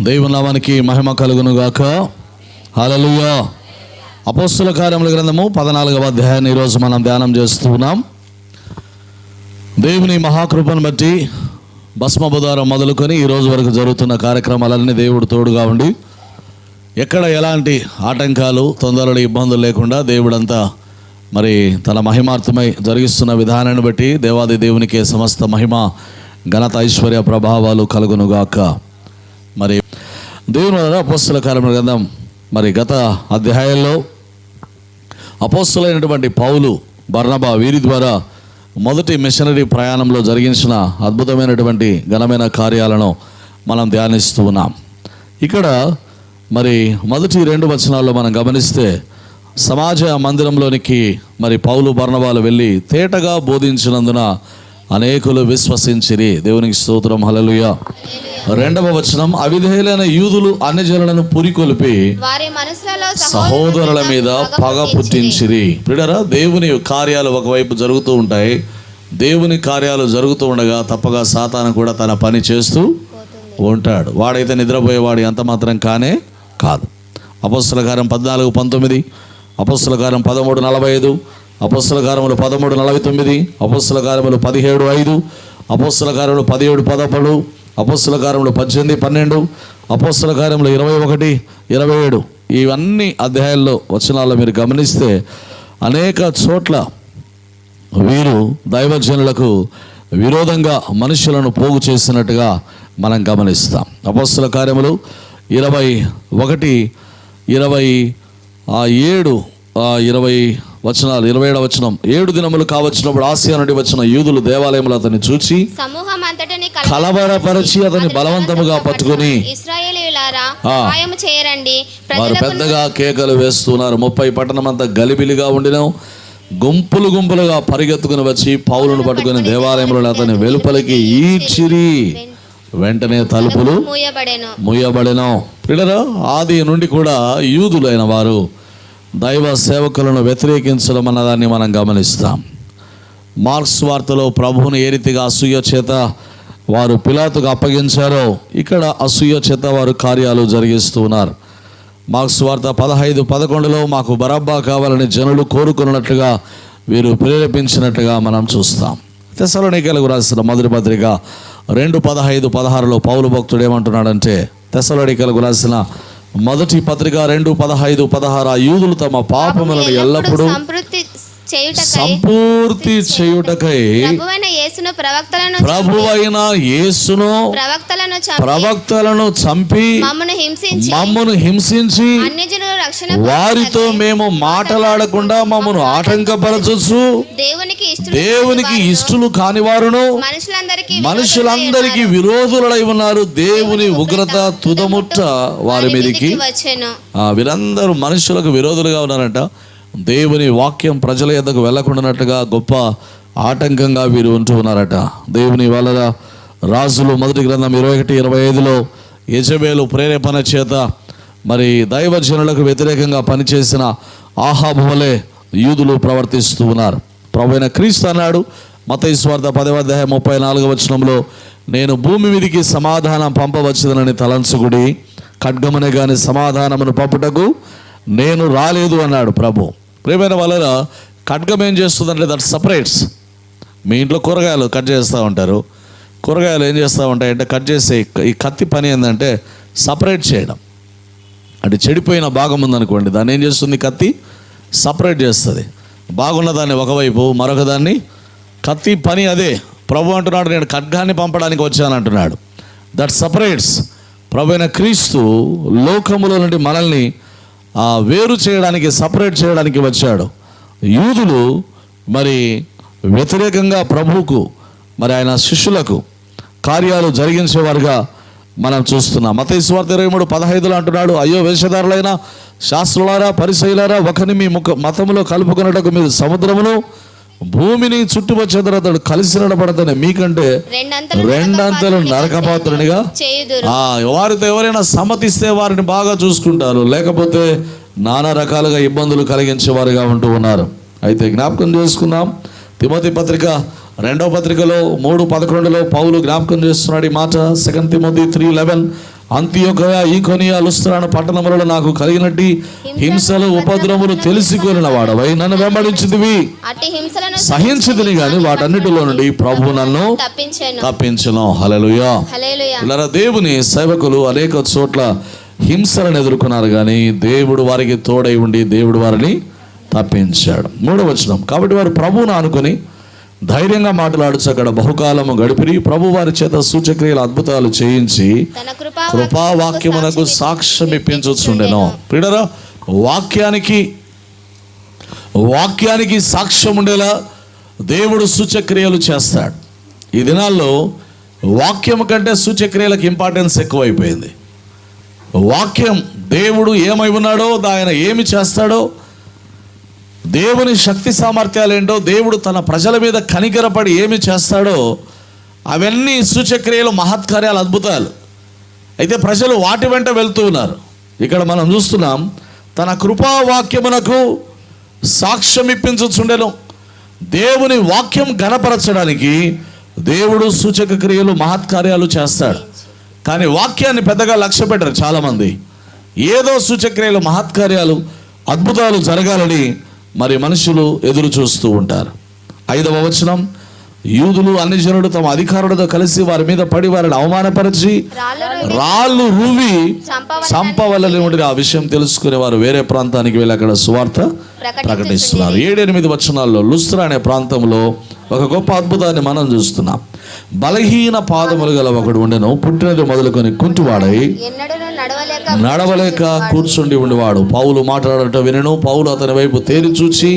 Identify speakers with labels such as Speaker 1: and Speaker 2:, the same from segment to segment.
Speaker 1: దేవుని నామానికి మహిమ కలుగును గాక. హల్లెలూయా. అపోస్తల కార్యముల గ్రంథము 14వ అధ్యాయాన్ని ఈరోజు మనం ధ్యానం చేస్తూ ఉన్నాం. దేవుని మహాకృపను బట్టి భస్మ బుధవారం మొదలుకొని ఈరోజు వరకు జరుగుతున్న కార్యక్రమాలన్నీ దేవుడు తోడుగా ఉండి ఎక్కడ ఎలాంటి ఆటంకాలు, తొందరలు, ఇబ్బందులు లేకుండా దేవుడంతా మరి తన మహిమార్థమై జరిగిస్తున్న విధానాన్ని బట్టి దేవాది దేవునికే సమస్త మహిమ, ఘనత, ఐశ్వర్య, ప్రభావాలు కలుగునుగాక. మరి దేవుని వలన అపోస్తల కార్యముల గ్రంథం మరి గత అధ్యాయంలో అపోస్తలైనటువంటి పౌలు, బర్నబా వీరి ద్వారా మొదటి మిషనరీ ప్రయాణంలో జరిగించిన అద్భుతమైనటువంటి ఘనమైన కార్యాలను మనం ధ్యానిస్తూ ఉన్నాం. ఇక్కడ మరి మొదటి 2 వచనాల్లో మనం గమనిస్తే సమాజ మందిరంలోనికి మరి పౌలు, బర్నబాలు వెళ్ళి తేటగా బోధించినందున అనేకులు విశ్వసించిరి. దేవునికి స్తోత్రం. హల్లెలూయా. 2వ వచనం, అవిధేయులైన యూదులు అన్యజనులను పురికొల్పి వారి మనసులలో సహోదరుల మీద పగ పుట్టించిరి. ప్రియులారా, దేవుని కార్యాలు ఒకవైపు జరుగుతూ ఉంటాయి. దేవుని కార్యాలు జరుగుతూ ఉండగా తప్పగా సాతాను కూడా తన పని చేస్తూ ఉంటాడు. వాడైతే నిద్రపోయేవాడు ఎంత మాత్రం కానే కాదు. అపోస్తల కార్యం 14:19, అపోస్తల కార్యం 13:45, అపోస్తల కార్యములు 13:49, అపోస్తల కార్యములు 17:5, అపోస్తల కార్యములు 17:11, అపోస్తల కార్యములు 18:12, అపోస్తల కార్యములు 21:27. ఇవన్నీ అధ్యాయాల్లో వచనాల్లో మీరు గమనిస్తే అనేక చోట్ల వీరు దైవజనులకు విరోధంగా మనుషులను పోగు చేసినట్టుగా మనం గమనిస్తాం. అపోస్తల కార్యములు 21, 27, 27వ వచనం, 7 దినములు కావచ్చినప్పుడు ఆసియా నుండి వచ్చిన యూదులు దేవాలయంలో అతన్ని చూచి కలవరపరిచి అతని బలవంతముగా పట్టుకుని వారు పెద్దగా కేకలు వేస్తున్నారు. 30 పట్టణం అంతా గలిబిలిగా ఉండిన గుంపులు గుంపులుగా పరిగెత్తుకుని వచ్చి పౌలును పట్టుకుని దేవాలయంలో అతని వెలుపలికి ఈడ్చిరి. వెంటనే తలుపులు మూయబడెను. ప్రియులారా, ఆది నుండి కూడా యూదులైన వారు దైవ సేవకులను వ్యతిరేకించడం అన్నదాన్ని మనం గమనిస్తాం. మార్క్స్ వార్తలో ప్రభువును ఏ రీతిగా అసూయ చేత వారు పిలాతుకు అప్పగించారో ఇక్కడ అసూయ చేత వారు కార్యాలు జరిగిస్తూ ఉన్నారు. మార్క్స్ వార్త 15:11లో మాకు బరబ్బా కావాలని జనులు కోరుకున్నట్లుగా వీరు ప్రేరేపించినట్టుగా మనం చూస్తాం. తెస్సలోనికీయులకు రాసిన మొదటి పత్రిక 2:15-16లో పౌలు భక్తుడు ఏమంటున్నాడంటే, తెస్సలోనికీయులకు రాసిన మొదటి పత్రిక 2:15-16, ఆ యూదులు తమ పాపములను ఎల్లప్పుడూ సంపూర్తి చేయుటకై ప్రభువైన యేసును ప్రవక్తలను చంపి మమ్మను హింసించి వారితో మేము మాట్లాడకుండా మమ్మను ఆటంకపరచు దేవునికి ఇష్టలు కాని వారును మనుషులందరికీ విరోధులై ఉన్నారు. దేవుని ఉగ్రత తుదముట్ట వారి మీదకి. వీరందరూ మనుషులకు విరోధులుగా ఉన్నారంట. దేవుని వాక్యం ప్రజల యొద్దకు వెళ్ళకుండానట్టుగా గొప్ప ఆటంకంగా వీరు ఉంటూ ఉన్నారట. దేవుని వలన రాజులు మొదటి గ్రంథం 21:25లో యెజబేలు ప్రేరేపణ చేత మరి దైవజనులకు వ్యతిరేకంగా పనిచేసిన ఆహాబు వలె యూదులు ప్రవర్తిస్తూ ఉన్నారు. ప్రభువైన క్రీస్తు అన్నాడు మత్తయి సువార్త 10:34 వచనంలో, నేను భూమి మీదికి సమాధానం పంపవచ్చునని తలంచుకుడి, ఖడ్గమునే గాని సమాధానమును పంపుటకు నేను రాలేదు అన్నాడు ప్రభు. ప్రియమైన వలన ఖడ్గం ఏం చేస్తుందంటే దట్ సపరేట్స్. మీ ఇంట్లో కూరగాయలు కట్ చేస్తూ ఉంటారు. కూరగాయలు ఏం చేస్తూ ఉంటాయంటే కట్ చేసే ఈ కత్తి పని ఏంటంటే సపరేట్ చేయడం. అంటే చెడిపోయిన భాగం ఉందనుకోండి, దాన్ని ఏం చేస్తుంది కత్తి సపరేట్ చేస్తుంది. బాగున్న దాన్ని ఒకవైపు, మరొక దాన్ని. కత్తి పని అదే. ప్రభు అంటున్నాడు నేను ఖడ్గాన్ని పంపడానికి వచ్చానంటున్నాడు. That separates. ప్రభు అయిన క్రీస్తు లోకములో నుండి మనల్ని వేరు చేయడానికి, సపరేట్ చేయడానికి వచ్చాడు. యూదులు మరి వ్యతిరేకంగా ప్రభువుకు మరి ఆయన శిష్యులకు కార్యాలు జరిగించేవారుగా మనం చూస్తున్నాం. మత్తయి సువార్త 23:15లో అంటున్నాడు, అయ్యో వేషధారులైన శాస్త్రులారా, పరిసయ్యులారా, ఒకని మీ మతములో కలుపుకున్నట్టుకు మీరు సముద్రమును భూమిని చుట్టువచ్చేందుకు అతడు కలిసి నడపడతానే మీకంటే 2 అంతలు నరకపాత్రునిగా. వారితో ఎవరైనా సమ్మతిస్తే వారిని బాగా చూసుకుంటారు, లేకపోతే నానా రకాలుగా ఇబ్బందులు కలిగించేవారుగా ఉంటూ ఉన్నారు. అయితే జ్ఞాపకం చేసుకుందాం, తిమోతి పత్రిక 2వ పత్రికలో 3:11లో పౌలు జ్ఞాపకం చేస్తున్నాడు ఈ మాట. 2 తిమోతి 3:11 అంతియొకయ ఈకొనియ లుస్త్రాన పట్టణములలో నాకు కలిగినట్టి హింసలు ఉపద్రవములు తెలుసుకొనిన వాడవై నన్ను వెంబడించితివి, సహించితిని గాని వాటన్నిటిలో నుండి ప్రభు నన్ను తప్పించెను. హల్లెలూయా. ఇలా దేవుని సేవకులు అనేక చోట్ల హింసలను ఎదుర్కొన్నారు, కానీ దేవుడు వారికి తోడై ఉండి దేవుడు వారిని తప్పించాడు. 3వ వచనం, కాబట్టి వారు ప్రభువును ఆనుకొని ధైర్యంగా మాట్లాడుచు అక్కడ బహుకాలము గడిపిరి. ప్రభు వారి చేత సూచక్రియల అద్భుతాలు చేయించి కృపావాక్యమునకు సాక్ష్యం ఇప్పించుచుండెను. ప్రియులారా, వాక్యానికి సాక్ష్యం ఉండేలా దేవుడు సూచక్రియలు చేస్తాడు. ఈ దినాల్లో వాక్యం కంటే సూచక్రియలకు ఇంపార్టెన్స్ ఎక్కువైపోయింది. వాక్యం, దేవుడు ఏమై ఉన్నాడో, ఆయన ఏమి చేస్తాడో, దేవుని శక్తి సామర్థ్యాలు ఏంటో, దేవుడు తన ప్రజల మీద కనికరపడి ఏమి చేస్తాడో, అవన్నీ సూచక్రియలు, మహత్కార్యాలు, అద్భుతాలు. అయితే ప్రజలు వాటి వెంట వెళ్తూ ఉన్నారు. ఇక్కడ మనం చూస్తున్నాం, తన కృపావాక్యమునకు సాక్ష్యం ఇప్పించుచుండెను. దేవుని వాక్యం ఘనపరచడానికి దేవుడు సూచక క్రియలు, మహత్కార్యాలు చేస్తాడు. కానీ వాక్యాన్ని పెద్దగా లక్ష్య పెట్టరు చాలామంది. ఏదో సూచక్రియలు, మహత్కార్యాలు, అద్భుతాలు జరగాలని మరి మనుషులు ఎదురు చూస్తూ ఉంటారు. 5వ వచనం, యూదులు అన్ని జనులు తమ అధికారులతో కలిసి వారి మీద పడి వారిని అవమానపరిచి రాళ్ళు రువి చంపవలని ఉండి ఆ విషయం తెలుసుకుని వారు వేరే ప్రాంతానికి వెళ్ళి అక్కడ సువార్త ప్రకటిస్తున్నారు. 7-8 వచనాల్లో లుస్త్రా అనే ప్రాంతంలో ఒక గొప్ప అద్భుతాన్ని మనం చూస్తున్నాం. బలహీన పాదములు గల ఒకడు ఉండెను, పుట్టినది మొదలుకొని కుంటివాడై నడవలేక కూర్చుండి ఉండేవాడు. పౌలు మాట్లాడటం వినను. పౌలు అతని వైపు తేరి చూచి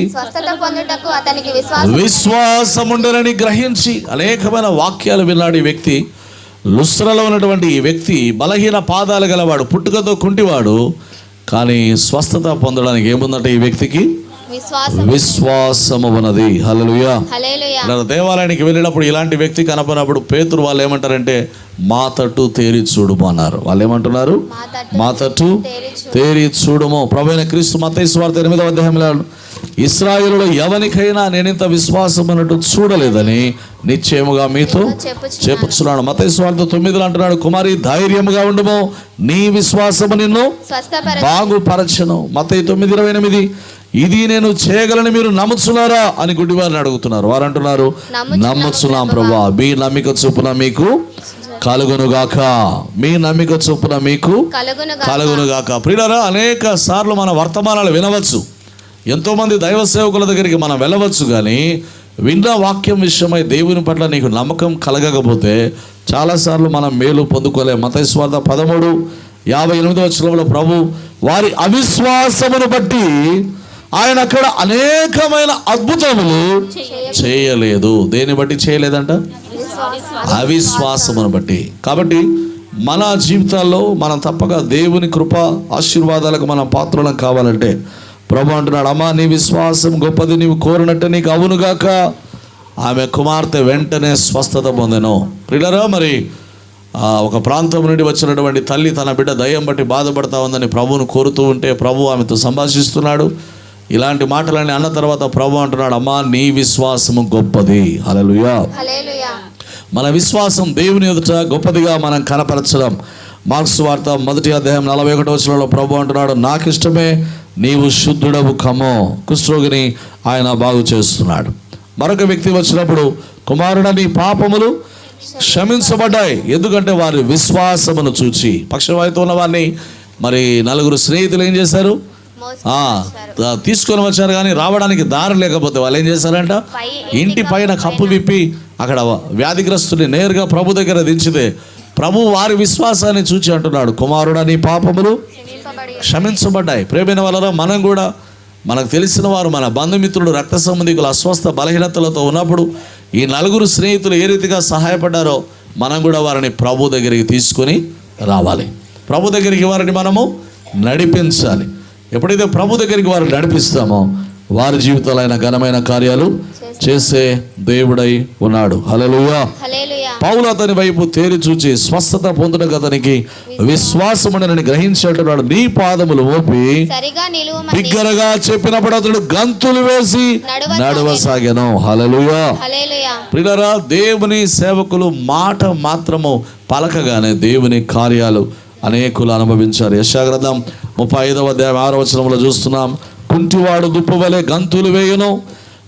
Speaker 1: విశ్వాసముండెనని గ్రహించి అనేకమైన వాక్యాలు విన్నాడు. ఈ వ్యక్తి, లుస్త్రలో ఉన్నటువంటి ఈ వ్యక్తి బలహీన పాదాలు గలవాడు, పుట్టుకతో కుంటివాడు. కానీ స్వస్థత పొందడానికి ఏముందంటే ఈ వ్యక్తికి విశ్వాసము ఉన్నది. హల్లెలూయా. దేవాలయానికి వెళ్ళినప్పుడు ఇలాంటి వ్యక్తి కనపడినప్పుడు పేతురు వాళ్ళు ఏమంటారంటే, మా తట్టు తేరి చూడుము అన్నారు. వాళ్ళు ఏమంటున్నారు? మా తట్టు తేరి చూడుము. ప్రభువైన క్రీస్తు మత్తయి సువార్త 8వ అధ్యాయంలో, ఇశ్రాయేలులో ఎవరికైనా నేనింత విశ్వాసం అన్నట్టు చూడలేదని నిశ్చయముగా మీతో చెప్పుచున్నాను. మత్తయి సువార్త 9లో అంటున్నాడు, కుమారి ధైర్యముగా ఉండుము, నీ విశ్వాసము నిన్ను బాగుపరచెను. మత్తయి 9:28, ఇది నేను చేయగలని మీరు నమ్ముచున్నారా అని గుడ్డివారిని అడుగుతున్నారు. వారు అంటున్నారు, నమ్ముచున్నాం ప్రభువా, మీ నమ్మిక చొప్పున మీకు కలుగునుగాక, మీ నమ్మిక చొప్పున మీకు కలుగునుగాక. ప్రియులారా, అనేక సార్లు మన వర్తమానాలు వినవచ్చు, ఎంతోమంది దైవ సేవకుల దగ్గరికి మనం వెళ్ళవచ్చు, కానీ విన్న వాక్యం విషయమై దేవుని పట్ల నీకు నమ్మకం కలగకపోతే చాలాసార్లు మనం మేలు పొందుకోలేం. మత్తయి సువార్త 13:58 వచనంలో ప్రభు వారి అవిశ్వాసమును బట్టి ఆయన అక్కడ అనేకమైన అద్భుతములు చేయలేదు. దేని బట్టి చేయలేదంట? అవిశ్వాసమును బట్టి. కాబట్టి మన జీవితాల్లో మనం తప్పక దేవుని కృప ఆశీర్వాదాలకు మనం పాత్రలం కావాలంటే ప్రభు అంటున్నాడు, అమ్మా నీ విశ్వాసం గొప్పది, నీవు కోరినట్టు నీకు అవునుగాక. ఆమె కుమార్తె వెంటనే స్వస్థత పొందెను. ప్రియులారా, మరి ఒక ప్రాంతం నుండి వచ్చినటువంటి తల్లి తన బిడ్డ దయ్యం బట్టి బాధపడతా ఉందని ప్రభువును కోరుతూ ఉంటే ప్రభు ఆమెతో సంభాషిస్తున్నాడు. ఇలాంటి మాటలన్నీ అన్న తర్వాత ప్రభు అంటున్నాడు, అమ్మా నీ విశ్వాసము గొప్పది. హల్లెలూయా. మన విశ్వాసం దేవుని ఎదుట గొప్పదిగా మనం కనపరచడం. మార్క్స్ వార్త 1వ అధ్యాయం 41వ వచనంలో ప్రభు అంటున్నాడు, నాకిష్టమే, నీవు శుద్ధుడవు కమ్మో. కుష్ఠరోగిని ఆయన బాగు చేస్తున్నాడు. మరొక వ్యక్తి వచ్చినప్పుడు, కుమారుడా నీ పాపములు క్షమించబడ్డాయి, ఎందుకంటే వారి విశ్వాసమును చూచి. పక్షవాయుతో ఉన్న వారిని మరి 4 స్నేహితులు ఏం చేశారు? తీసుకొని వచ్చారు, కానీ రావడానికి దారి లేకపోతే వాళ్ళు ఏం చేశారంట, ఇంటి పైన కప్పు విప్పి అక్కడ వ్యాధిగ్రస్తుని నేరుగా ప్రభు దగ్గర దించితే ప్రభు వారి విశ్వాసాన్ని చూచి అంటున్నాడు, కుమారుడా నీ పాపములు క్షమించబడ్డాయి. ప్రేమైన వాళ్ళలో మనం కూడా, మనకు తెలిసిన వారు, మన బంధుమిత్రులు, రక్త సంబంధికులు అస్వస్థ బలహీనతలతో ఉన్నప్పుడు ఈ 4 స్నేహితులు ఏ రీతిగా సహాయపడ్డారో మనం కూడా వారిని ప్రభు దగ్గరికి తీసుకొని రావాలి. ప్రభు దగ్గరికి వారిని మనము నడిపించాలి. ఎప్పుడైతే ప్రభు దగ్గరికి వారిని నడిపిస్తామో వారి జీవితాలు ఆయన ఘనమైన కార్యాలు చేసే దేవుడై ఉన్నాడు. హల్లెలూయా. పౌలు అతని వైపు తేరి చూచి స్వస్థత పొందుటకు అతనికి విశ్వాసమునని గ్రహించేటప్పుడు నీ పాదములు మోపి బిగ్గరగా చెప్పినప్పుడు అతడు గంతులు వేసి నడవసాగెను. హల్లెలూయా. ప్రియులారా, దేవుని సేవకులు మాట మాత్రము పలకగానే దేవుని కార్యాలు అనేకులు అనుభవించారు. యెషయా గ్రంథం 35వ అధ్యాయం 6వ వచనంలో చూస్తున్నాం, కుంటివాడు దుప్పువలే గంతులు వేయును,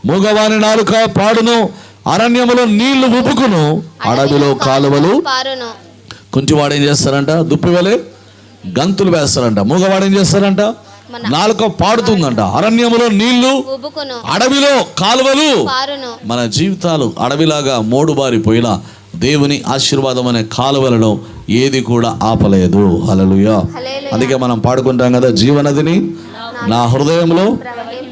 Speaker 1: మూగవాని నాలుక పాడును, అరణ్యములో నీళ్లు ఉబుకును, అడవిలో కాలువలు పారును. కుంటివాడు ఏం చేస్తారంట? దుప్పివలే గంతులు వేస్తారంట. మూగవాడు ఏం చేస్తారంట? నాలుక పాడుతుందంట. అరణ్యములో నీళ్లు, అడవిలో కాలువలు. మన జీవితాలు అడవిలాగా మోడుబారిపోయినా దేవుని ఆశీర్వాదం అనే కాలువలను ఏది కూడా ఆపలేదు. హల్లెలూయా. అందుకే మనం పాడుకుంటాం కదా, జీవనదిని నా హృదయంలో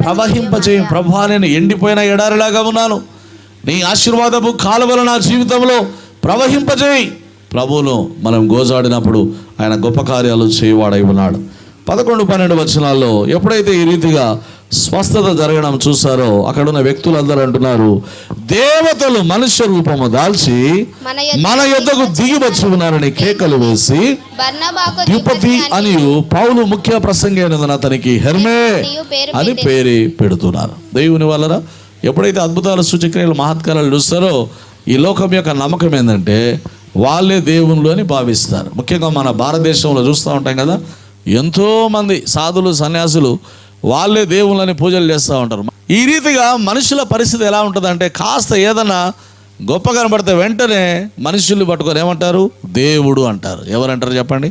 Speaker 1: ప్రవహింపచేయి. ప్రభువా, నేను ఎండిపోయిన ఎడారిలాగా ఉన్నాను, నీ ఆశీర్వాదపు కాలువలు నా జీవితంలో ప్రవహింపచేయి. ప్రభువును మనం గోజాడినప్పుడు ఆయన గొప్ప కార్యాలు చేయవాడై ఉన్నాడు. 11-12 వచనాల్లో ఎప్పుడైతే ఈ రీతిగా స్వస్థత జరగడం చూసారో అక్కడ ఉన్న వ్యక్తులందరూ అంటున్నారు, దేవతలు మనుష్య రూపము దాల్చి మన యొద్దకు దిగి వచ్చి ఉన్నారని కేకలు వేసి ద్యుపతి అని పౌలు ముఖ్య ప్రసంగి అయినందున అతనికి హెర్మే అని పేరు పెడుతున్నారు. దేవుని వలన ఎప్పుడైతే అద్భుతాలు, సూచక్రియలు, మహత్కారాలు చూస్తారో ఈ లోకం యొక్క నమ్మకం ఏంటంటే వాళ్ళే దేవుళ్ళు అని భావిస్తారు. ముఖ్యంగా మన భారతదేశంలో చూస్తూ ఉంటాం కదా, ఎంతోమంది సాధులు, సన్యాసులు వాళ్ళే దేవుళ్ళని పూజలు చేస్తూ ఉంటారు. ఈ రీతిగా మనుషుల పరిస్థితి ఎలా ఉంటుందంటే, కాస్త ఏదైనా గొప్ప కనబడితే వెంటనే మనుషుల్ని పట్టుకొని ఏమంటారు? దేవుడు అంటారు. ఎవరంటారు చెప్పండి?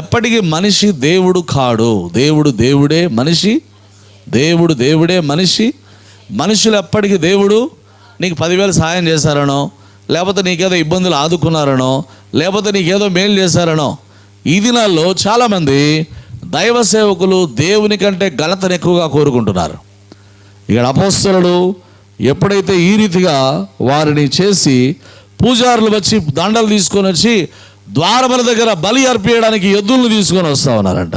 Speaker 1: ఎప్పటికీ మనిషి దేవుడు కాడు. దేవుడు దేవుడే, మనిషి దేవుడు దేవుడే, మనిషి మనుషులు ఎప్పటికీ దేవుడు నీకు 10,000 సాయం చేశారనో, లేకపోతే నీకేదో ఇబ్బందులు ఆదుకున్నారనో, లేకపోతే నీకేదో మేలు చేశారనో. ఈ దినాల్లో చాలామంది దైవ సేవకులు దేవుని కంటే ఘనతను ఎక్కువగా కోరుకుంటున్నారు. ఇక్కడ అపోస్తలుడు ఎప్పుడైతే ఈ రీతిగా వారిని చేసి పూజారులు వచ్చి దండలు తీసుకొని వచ్చి ద్వారముల దగ్గర బలి అర్పించడానికి ఎద్దులను తీసుకొని వస్తూ ఉన్నారంట.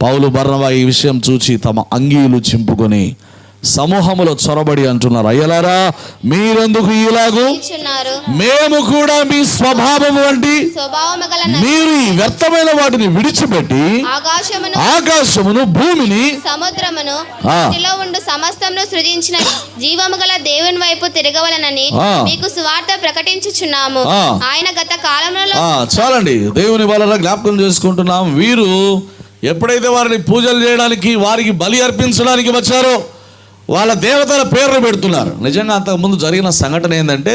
Speaker 1: పౌలు, బర్నబా ఈ విషయం చూచి తమ అంగీలు చింపుకొని సమూహములో చొరబడి అంటున్నారు, అయ్యలారా, మీరెందుకు ఇలాగూ? మేము కూడా మీ స్వభావం వంటి మీరు ఈ వ్యర్థమైన వాటిని విడిచిపెట్టి ఆకాశమును, భూమిని, సముద్రమును, సమస్తమును సృజించిన జీవము గల దేవుని వైపు తిరగవలనని మీకు సువార్త ప్రకటించుచున్నాము. ఆయన గత కాలంలో చాలండి, దేవుని వలన జ్ఞాపకం చేసుకుంటున్నాం. వీరు ఎప్పుడైతే వారిని పూజలు చేయడానికి, వారికి బలి అర్పించడానికి వచ్చారో వాళ్ళ దేవతల పేర్లు పెడుతున్నారు. నిజంగా అంతకుముందు జరిగిన సంఘటన ఏంటంటే,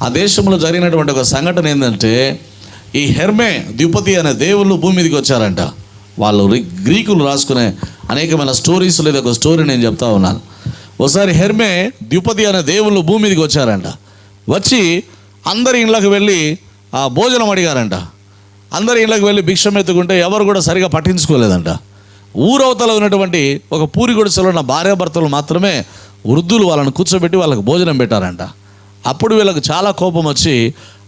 Speaker 1: ఆ దేశంలో జరిగినటువంటి ఒక సంఘటన ఏంటంటే, ఈ హెర్మే, ద్యుపతి అనే దేవుళ్ళు భూమి మీదకి వచ్చారంట. వాళ్ళు గ్రీకులు రాసుకునే అనేకమైన స్టోరీస్, లేదా ఒక స్టోరీ నేను చెప్తా ఉన్నాను. ఒకసారి హెర్మే, ద్యుపతి అనే దేవుళ్ళు భూమి మీదకి వచ్చారంట. వచ్చి అందరి ఇళ్ళకి వెళ్ళి ఆ భోజనం అడిగారంట. అందరి ఇళ్ళకి వెళ్ళి భిక్షం ఎత్తుకుంటే ఎవరు కూడా సరిగా పట్టించుకోలేదంట. ఊరవతల ఉన్నటువంటి ఒక పూరి గుడిసెలో ఉన్న భార్యాభర్తలు మాత్రమే వృద్ధులు వాళ్ళని కూర్చోబెట్టి వాళ్ళకి భోజనం పెట్టారంట. అప్పుడు వీళ్ళకి చాలా కోపం వచ్చి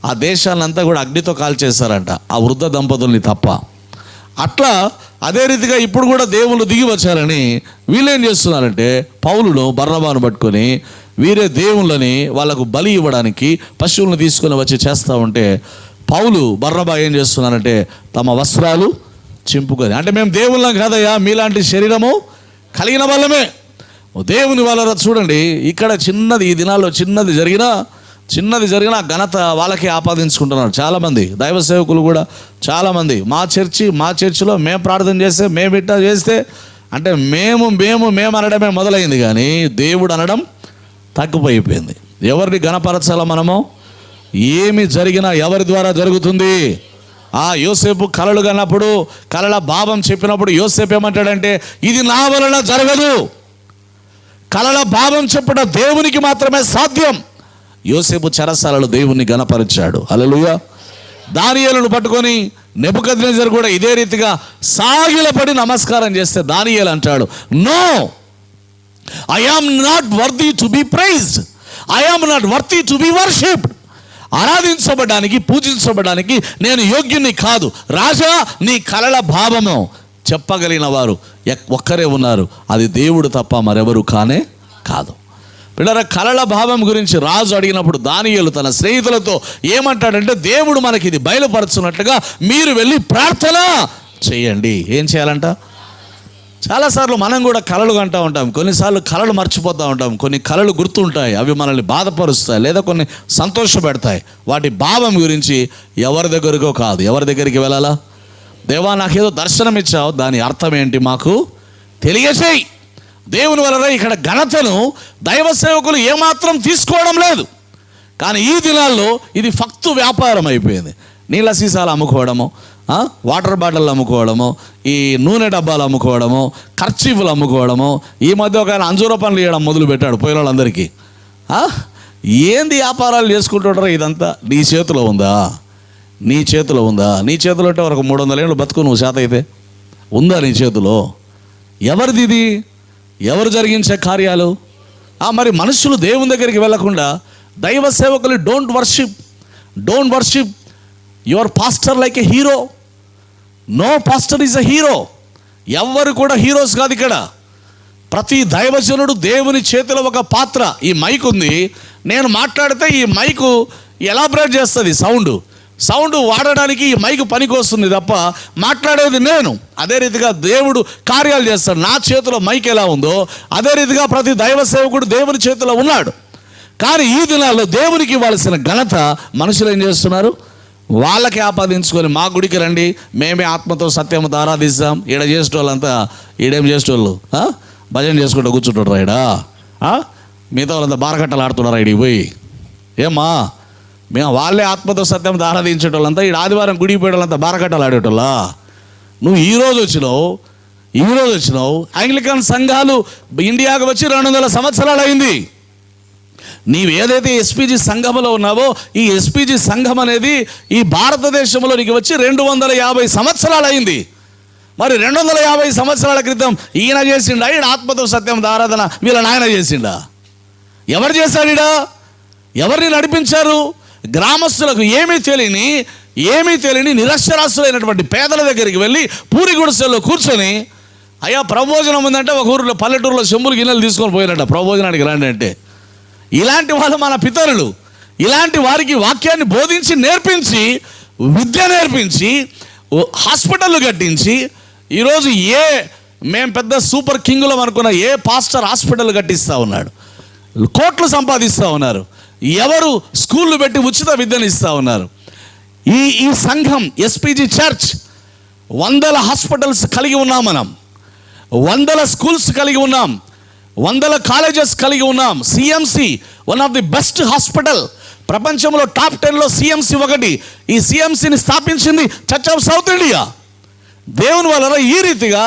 Speaker 1: ఆ దేశాన్నంతా కూడా అగ్నితో కాల్చేశారంట, ఆ వృద్ధ దంపతుల్ని తప్ప. అట్లా అదే రీతిగా ఇప్పుడు కూడా దేవుళ్ళు దిగి వచ్చారని వీళ్ళేం చేస్తున్నారంటే, పౌలును, బర్నబాను పట్టుకొని వీరే దేవుళ్ళని వాళ్ళకు బలి ఇవ్వడానికి పశువులను తీసుకొని వచ్చి చేస్తూ ఉంటే, పౌలు, బర్నబా ఏం చేస్తున్నారంటే తమ వస్త్రాలు చింపుకొని, అంటే మేము దేవుళ్ళం కాదయ్యా, మీలాంటి శరీరము కలిగిన వాళ్ళమే, దేవుని వాళ్ళ. చూడండి, ఇక్కడ చిన్నది, ఈ దినాల్లో చిన్నది జరిగినా ఘనత వాళ్ళకే ఆపాదించుకుంటున్నారు చాలామంది దైవ సేవకులు కూడా. చాలామంది మా చర్చిలో మేము ప్రార్థన చేస్తే, మేము ఇట్టా చేస్తే, అంటే మేము అనడమే మొదలైంది, కానీ దేవుడు అనడం తగ్గిపోయిపోయింది. ఎవరిని ఘనపరచాల మనము? ఏమి జరిగినా ఎవరి ద్వారా జరుగుతుంది? యోసేపు కలలు కన్నప్పుడు, కలల భావం చెప్పినప్పుడు యోసేపు ఏమంటాడంటే, ఇది నా వలన జరగదు, కలల భావం చెప్పిన దేవునికి మాత్రమే సాధ్యం. యోసేపు చెరసాలలో దేవుణ్ణి గణపరిచాడు. హల్లెలూయా. దానియేలును పట్టుకొని నెబుకద్నెజరు కూడా ఇదే రీతిగా సాగిలపడి నమస్కారం చేస్తే దానియేలు అంటాడు, no, I am not worthy to be praised, I am not worthy to be worshipped. ఆరాధించబడడానికి, పూజించబడడానికి నేను యోగ్యుని కాదు. రాజా, నీ కలల భావము చెప్పగలిగిన వారు ఒక్కరే ఉన్నారు, అది దేవుడు తప్ప మరెవరు కానే కాదు. పిల్లరా, కలల భావం గురించి రాజు అడిగినప్పుడు దానియేలు తన స్నేహితులతో ఏమంటాడంటే, దేవుడు మనకి ఇది బయలుపరచున్నట్లుగా మీరు వెళ్ళి ప్రార్థన చేయండి. ఏం చేయాలంట? చాలాసార్లు మనం కూడా కలలు కంటూ ఉంటాం, కొన్నిసార్లు కలలు మర్చిపోతూ ఉంటాం, కొన్ని కలలు గుర్తుంటాయి, అవి మనల్ని బాధపరుస్తాయి, లేదా కొన్ని సంతోషపెడతాయి. వాటి భావం గురించి ఎవరి దగ్గరకో కాదు, ఎవరి దగ్గరికి వెళ్ళాలా? దేవా నాకేదో దర్శనం ఇచ్చావు, దాని అర్థం ఏంటి మాకు తెలియచేయి. దేవుని వలన ఇక్కడ ఘనతను దైవ సేవకులు ఏమాత్రం తీసుకోవడం లేదు. కానీ ఈ దినాల్లో ఇది ఫక్తు వ్యాపారం అయిపోయింది. నీళ్ళ సీసాలు అమ్ముకోవడము, వాటర్ బాటిల్ అమ్ముకోవడము, ఈ నూనె డబ్బాలు అమ్ముకోవడము, ఖర్చీఫులు అమ్ముకోవడము. ఈ మధ్య ఒక ఆయన అంజూర పనులు చేయడం మొదలు పెట్టాడు పోయిన వాళ్ళందరికీ. ఏంది వ్యాపారాలు చేసుకుంటుంటారో ఇదంతా నీ చేతిలో ఉందా? నీ చేతిలో ఉందా? నీ చేతిలో అంటే వరకు 300 ఏళ్ళు బతుకు నువ్వు చేత అయితే ఉందా నీ చేతిలో? ఎవరిది ఇది? ఎవరు జరిగించే కార్యాలు? మరి మనుషులు దేవుని దగ్గరికి వెళ్ళకుండా దైవ సేవకులు don't worship your pastor like a hero. No pastor is a hero. ఎవరు కూడా హీరోస్ కాదు ఇక్కడ. ప్రతి దైవజనుడు దేవుని చేతిలో ఒక పాత్ర. ఈ మైక్ ఉంది, నేను మాట్లాడితే ఈ మైకు ఎలాబరేట్ చేస్తుంది సౌండ్ వాడడానికి ఈ మైక్ పనికి వస్తుంది తప్ప మాట్లాడేది నేను. అదే రీతిగా దేవుడు కార్యాలు చేస్తాడు. నా చేతిలో మైక్ ఎలా ఉందో అదే రీతిగా ప్రతి దైవ సేవకుడు దేవుని చేతిలో ఉన్నాడు. కానీ ఈ దినాల్లో దేవునికి ఇవ్వాల్సిన ఘనత మనుషులు ఏం చేస్తున్నారు? వాళ్ళకి ఆపాదించుకొని మా గుడికి రండి, మేమే ఆత్మతో సత్యంతో ఆరాధిస్తాం. ఈడ చేసేటోళ్ళంతా ఈడేం చేసేటోళ్ళు భజన చేసుకుంటూ కూర్చుంటారు. ఈడ మిగతా వాళ్ళంతా బారకట్టలు ఆడుతున్నారా ఈడికి పోయి? ఏమ్మా మేము వాళ్ళే ఆత్మతో సత్యంతో ఆరాధించేటోళ్ళంతా ఈడ ఆదివారం గుడికి పోయేటోళ్ళంతా బారకట్టలు ఆడేటోళ్ళా? నువ్వు ఈరోజు వచ్చినావు. యాంగ్లికన్ సంఘాలు ఇండియాకు వచ్చి 200 సంవత్సరాలు అయింది. నీవు ఏదైతే ఎస్పీజీ సంఘంలో ఉన్నావో ఈ ఎస్పీజీ సంఘం అనేది ఈ భారతదేశంలో నీకు వచ్చి 250 సంవత్సరాలు అయింది. మరి 250 సంవత్సరాల క్రితం ఈయన చేసిండా? ఈయన ఆత్మతో సత్యం ఆరాధన వీళ్ళ నాయన చేసిండా? ఎవరు చేశాడు? ఎవరిని నడిపించారు? గ్రామస్తులకు ఏమీ తెలియని నిరక్షరాస్యులైనటువంటి పేదల దగ్గరికి వెళ్ళి పూరి గుడిసెల్లో కూర్చొని, అయ్యా ప్రబోజనం ఉందంటే ఒక ఊరిలో పల్లెటూరులో చెంబులు గిన్నెలు తీసుకొని పోయినట్ట ప్రబోజనానికి రండి అంటే. ఇలాంటి వాళ్ళు మన పితరులు. ఇలాంటి వారికి వాక్యాన్ని బోధించి నేర్పించి విద్య నేర్పించి హాస్పిటళ్ళు కట్టించి ఈరోజు మేము పెద్ద సూపర్ కింగులం అనుకున్న ఏ పాస్టర్ హాస్పిటల్ కట్టిస్తూ ఉన్నాడు, కోట్లు సంపాదిస్తూ ఉన్నారు. ఎవరు స్కూళ్ళు పెట్టి ఉచిత విద్యను ఇస్తూ ఉన్నారు. ఈ సంఘం ఎస్పీజీ చర్చ్ 100 హాస్పిటల్స్ కలిగి ఉన్నాం, మనం 100 స్కూల్స్ కలిగి ఉన్నాం, 100 కాలేజెస్ కలిగి ఉన్నాం. CMC one of the best hospital, ప్రపంచంలో టాప్ 10లో సిఎంసి ఒకటి. ఈ సిఎంసిని స్థాపించింది చర్చ్ ఆఫ్ సౌత్ ఇండియా. దేవుని వలన ఈ రీతిగా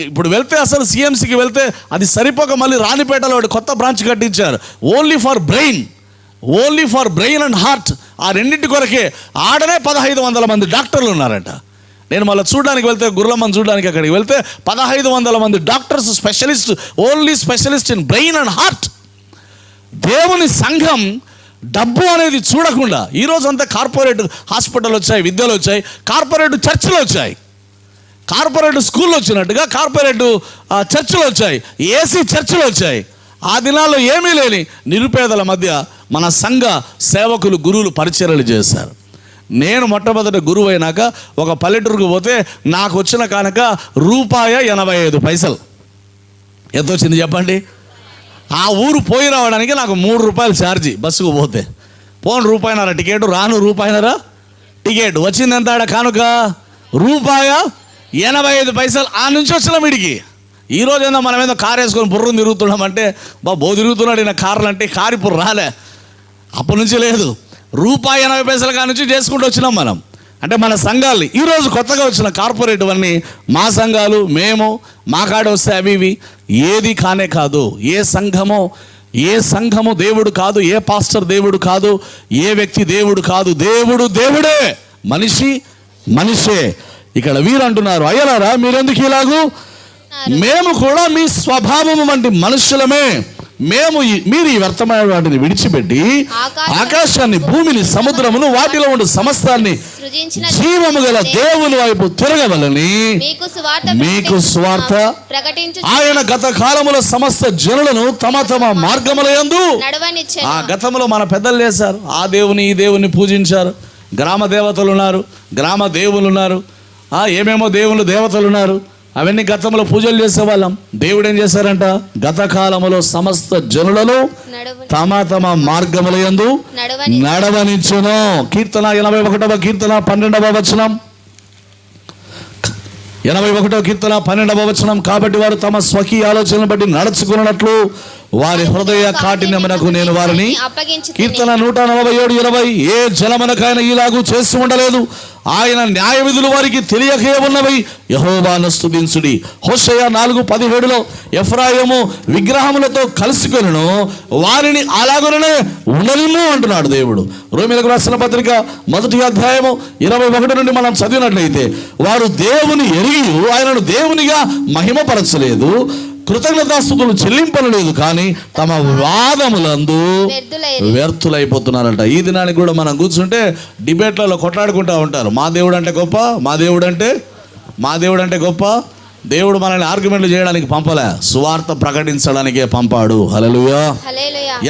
Speaker 1: ఇప్పుడు వెళ్తే అసలు సిఎంసికి వెళ్తే అది సరిపోక మళ్ళీ రాణిపేటలో కొత్త బ్రాంచ్ కట్టించారు. Only for brain and heart. ఆ రెండింటి కొరకే ఆడనే 1500 మంది డాక్టర్లు ఉన్నారట. నేను మళ్ళీ చూడడానికి వెళ్తే గుర్రమ్మని చూడడానికి అక్కడికి వెళ్తే 1500 మంది doctors, only specialist in brain and heart. దేవుని సంఘం డబ్బు అనేది చూడకుండా ఈరోజు అంతా కార్పొరేట్ హాస్పిటల్ వచ్చాయి, విద్యలు వచ్చాయి, కార్పొరేట్ చర్చిలు వచ్చాయి, కార్పొరేట్ స్కూళ్ళు వచ్చినట్టుగా కార్పొరేట్ చర్చిలు వచ్చాయి, ఏసీ చర్చిలు వచ్చాయి. ఆ దినాల్లో ఏమీ లేని నిరుపేదల మధ్య మన సంఘ సేవకులు గురువులు పరిచర్యలు చేశారు. నేను మొట్టమొదటి గురువు అయినాక ఒక పల్లెటూరుకు పోతే నాకు వచ్చిన కానుక ₹85. ఎంత వచ్చింది చెప్పండి? ఆ ఊరు పోయి రావడానికి నాకు ₹3 ఛార్జీ బస్సుకు పోతే. పోను ₹1 టికెట్, రాను ₹1 టికెట్. వచ్చింది ఎంత ఆడ కానుక? ₹85. ఆ నుంచి వచ్చిన వీడికి. ఈరోజు ఏదో మనం ఏదో కారు వేసుకొని బుర్రం తిరుగుతున్నామంటే తిరుగుతున్నాడు ఈయన కార్లు అంటే కారు ఇప్పుడు రాలే, అప్పటి నుంచి లేదు. ₹80 కాడ నుంచి చేసుకుంటూ వచ్చినాం మనం. అంటే మన సంఘాలు ఈరోజు కొత్తగా వచ్చిన కార్పొరేట్ అన్నీ మా సంఘాలు, మేము మా కాడ వస్తే అవి ఇవి ఏది కానే కాదు. ఏ సంఘము దేవుడు కాదు, ఏ పాస్టర్ దేవుడు కాదు, ఏ వ్యక్తి దేవుడు కాదు. దేవుడే, మనిషే. ఇక్కడ వీరు అంటున్నారు, అయ్యలారా మీరెందుకు ఇలాగూ? మేము కూడా మీ స్వభావము వంటి మనుషులమే. మీరు ఈ వ్యర్థమైన వాటిని విడిచిపెట్టి ఆకాశాన్ని, భూమిని, సముద్రమును, వాటిలో ఉండే సమస్తాన్ని జీవము గల దేవుని వైపు తిరగవలని మీకు స్వార్థ ఆయన గత కాలములో సమస్త జనులను తమ మార్గముల యందు. ఆ గతంలో మన పెద్దలు చేశారు, ఆ దేవుని ఈ దేవుని పూజించారు. గ్రామ దేవతలు ఉన్నారు, గ్రామ దేవులు ఉన్నారు, ఏమేమో దేవుళ్ళు దేవతలు ఉన్నారు. అవన్నీ గతంలో పూజలు చేసేవాళ్ళం. దేవుడు ఏం చేశారంట? గత కాలములో సమస్త జనులను తమ మార్గముల యందు నడవనిచ్చును. కీర్తన 81వ కీర్తన 12వ వచనం. 81వ కీర్తన 12వ వచనం, కాబట్టి వారు తమ స్వకీయ ఆలోచనను బట్టి నడుచుకున్నట్లు వారి హృదయ కాఠిన్యమునకు నేను వారిని కీర్తన 147:20, ఏ జలమునకైనా ఇలాగూ చేసి ఉండలేదు, ఆయన న్యాయ విధులు వారికి తెలియకే ఉన్నవి, యెహోవాను స్తుతించుడి. హోషేయ 4:17, ఎఫ్రాయిము విగ్రహములతో కలుసుకొనును, వారిని అలాగనే ఉండనిమ్ము అంటున్నాడు దేవుడు. రోమీయులకు రాసిన పత్రిక 1వ అధ్యాయము 21 నుండి మనం చదివినట్లయితే, వారు దేవుని ఎరిగి ఆయనను దేవునిగా మహిమపరచలేదు, కృతజ్ఞతాస్తుతులు చెల్లింపలేదు, కానీ తమ వాదములందు వ్యర్థులైపోతున్నారంట. ఈ దినానికి కూడా మనం కూర్చుంటే డిబేట్లలో కొట్లాడుకుంటూ ఉంటారు. మా దేవుడు అంటే గొప్ప, మా దేవుడు అంటే గొప్ప. దేవుడు మనల్ని ఆర్గ్యుమెంట్లు చేయడానికి పంపలే, సువార్త ప్రకటించడానికే పంపాడు. హల్లెలూయా.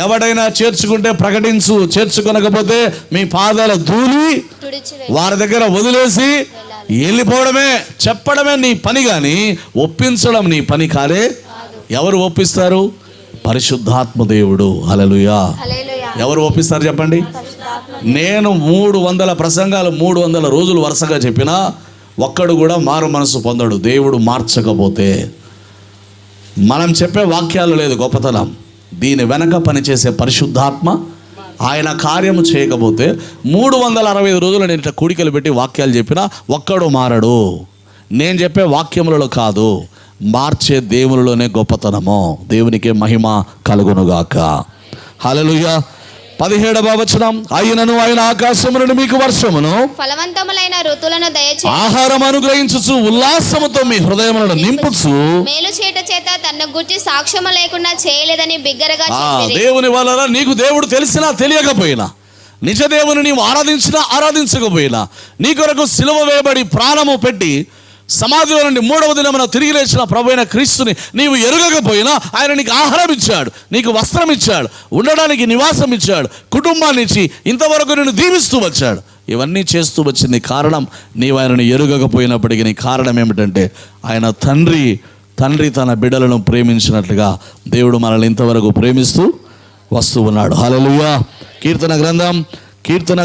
Speaker 1: ఎవడైనా చేర్చుకుంటే ప్రకటించు, చేర్చుకొనకపోతే మీ పాదాల ధూళి వారి దగ్గర వదిలేసి వెళ్ళిపోవడమే, చెప్పడమే నీ పని, కానీ ఒప్పించడం నీ పని కాదే. ఎవరు ఒప్పిస్తారు? పరిశుద్ధాత్మ దేవుడు. హల్లెలూయా. ఎవరు ఒప్పిస్తారు చెప్పండి? నేను 300 ప్రసంగాలు 300 రోజులు వరుసగా చెప్పినా ఒక్కడు కూడా మారు మనసు పొందడు, దేవుడు మార్చకపోతే. మనం చెప్పే వాక్యాలు లేదు గొప్పతనం, దీని వెనక పనిచేసే పరిశుద్ధాత్మ ఆయన కార్యము చేయకపోతే 365 రోజులు నేను కూడికలు పెట్టి వాక్యాలు చెప్పినా ఒక్కడు మారడు. నేను చెప్పే వాక్యములలో కాదు, మార్చే దేవునిలోనే గొప్పతనము. దేవునికే మహిమ కలుగునుగాక. హల్లెలూయా. 17వ వచనం, ఆయనను ఆయన ఆకాశము నుండి మీకు వర్షమును
Speaker 2: ఫలవంతములైన ఋతువులను దయచేసి
Speaker 1: ఆహారం అనుగ్రహించుచు ఉల్లాసముతో మీ హృదయములను నింపుచు
Speaker 2: మేలు చేయట చేత తన గురించి సాక్ష్యము లేకుండా చేయలేదని బిగ్గరగా చెప్పిరి.
Speaker 1: దేవుని వలన నీకు దేవుడు తెలిసినా తెలియకపోయినా, నిజ దేవుని నీవు ఆరాధించినా ఆరాధించకపోయినా, నీ కొరకు సిలువ వేయబడి ప్రాణము పెట్టి సమాధిలో నుండి 3వ దినమున తిరిగి లేచిన ప్రభువైన క్రీస్తుని నీవు ఎరుగకపోయినా ఆయన నీకు ఆహారం ఇచ్చాడు, నీకు వస్త్రం ఇచ్చాడు, ఉండడానికి నివాసం ఇచ్చాడు, కుటుంబాన్ని ఇచ్చి ఇంతవరకు నిన్ను దీవిస్తూ వచ్చాడు. ఇవన్నీ చేస్తూ వచ్చింది కారణం, నీవు ఆయనను ఎరుగకపోయినప్పటికీ నీ కారణం ఏమిటంటే ఆయన తండ్రి తన బిడ్డలను ప్రేమించినట్లుగా దేవుడు మనల్ని ఇంతవరకు ప్రేమిస్తూ వస్తూ ఉన్నాడు. హల్లెలూయా. కీర్తన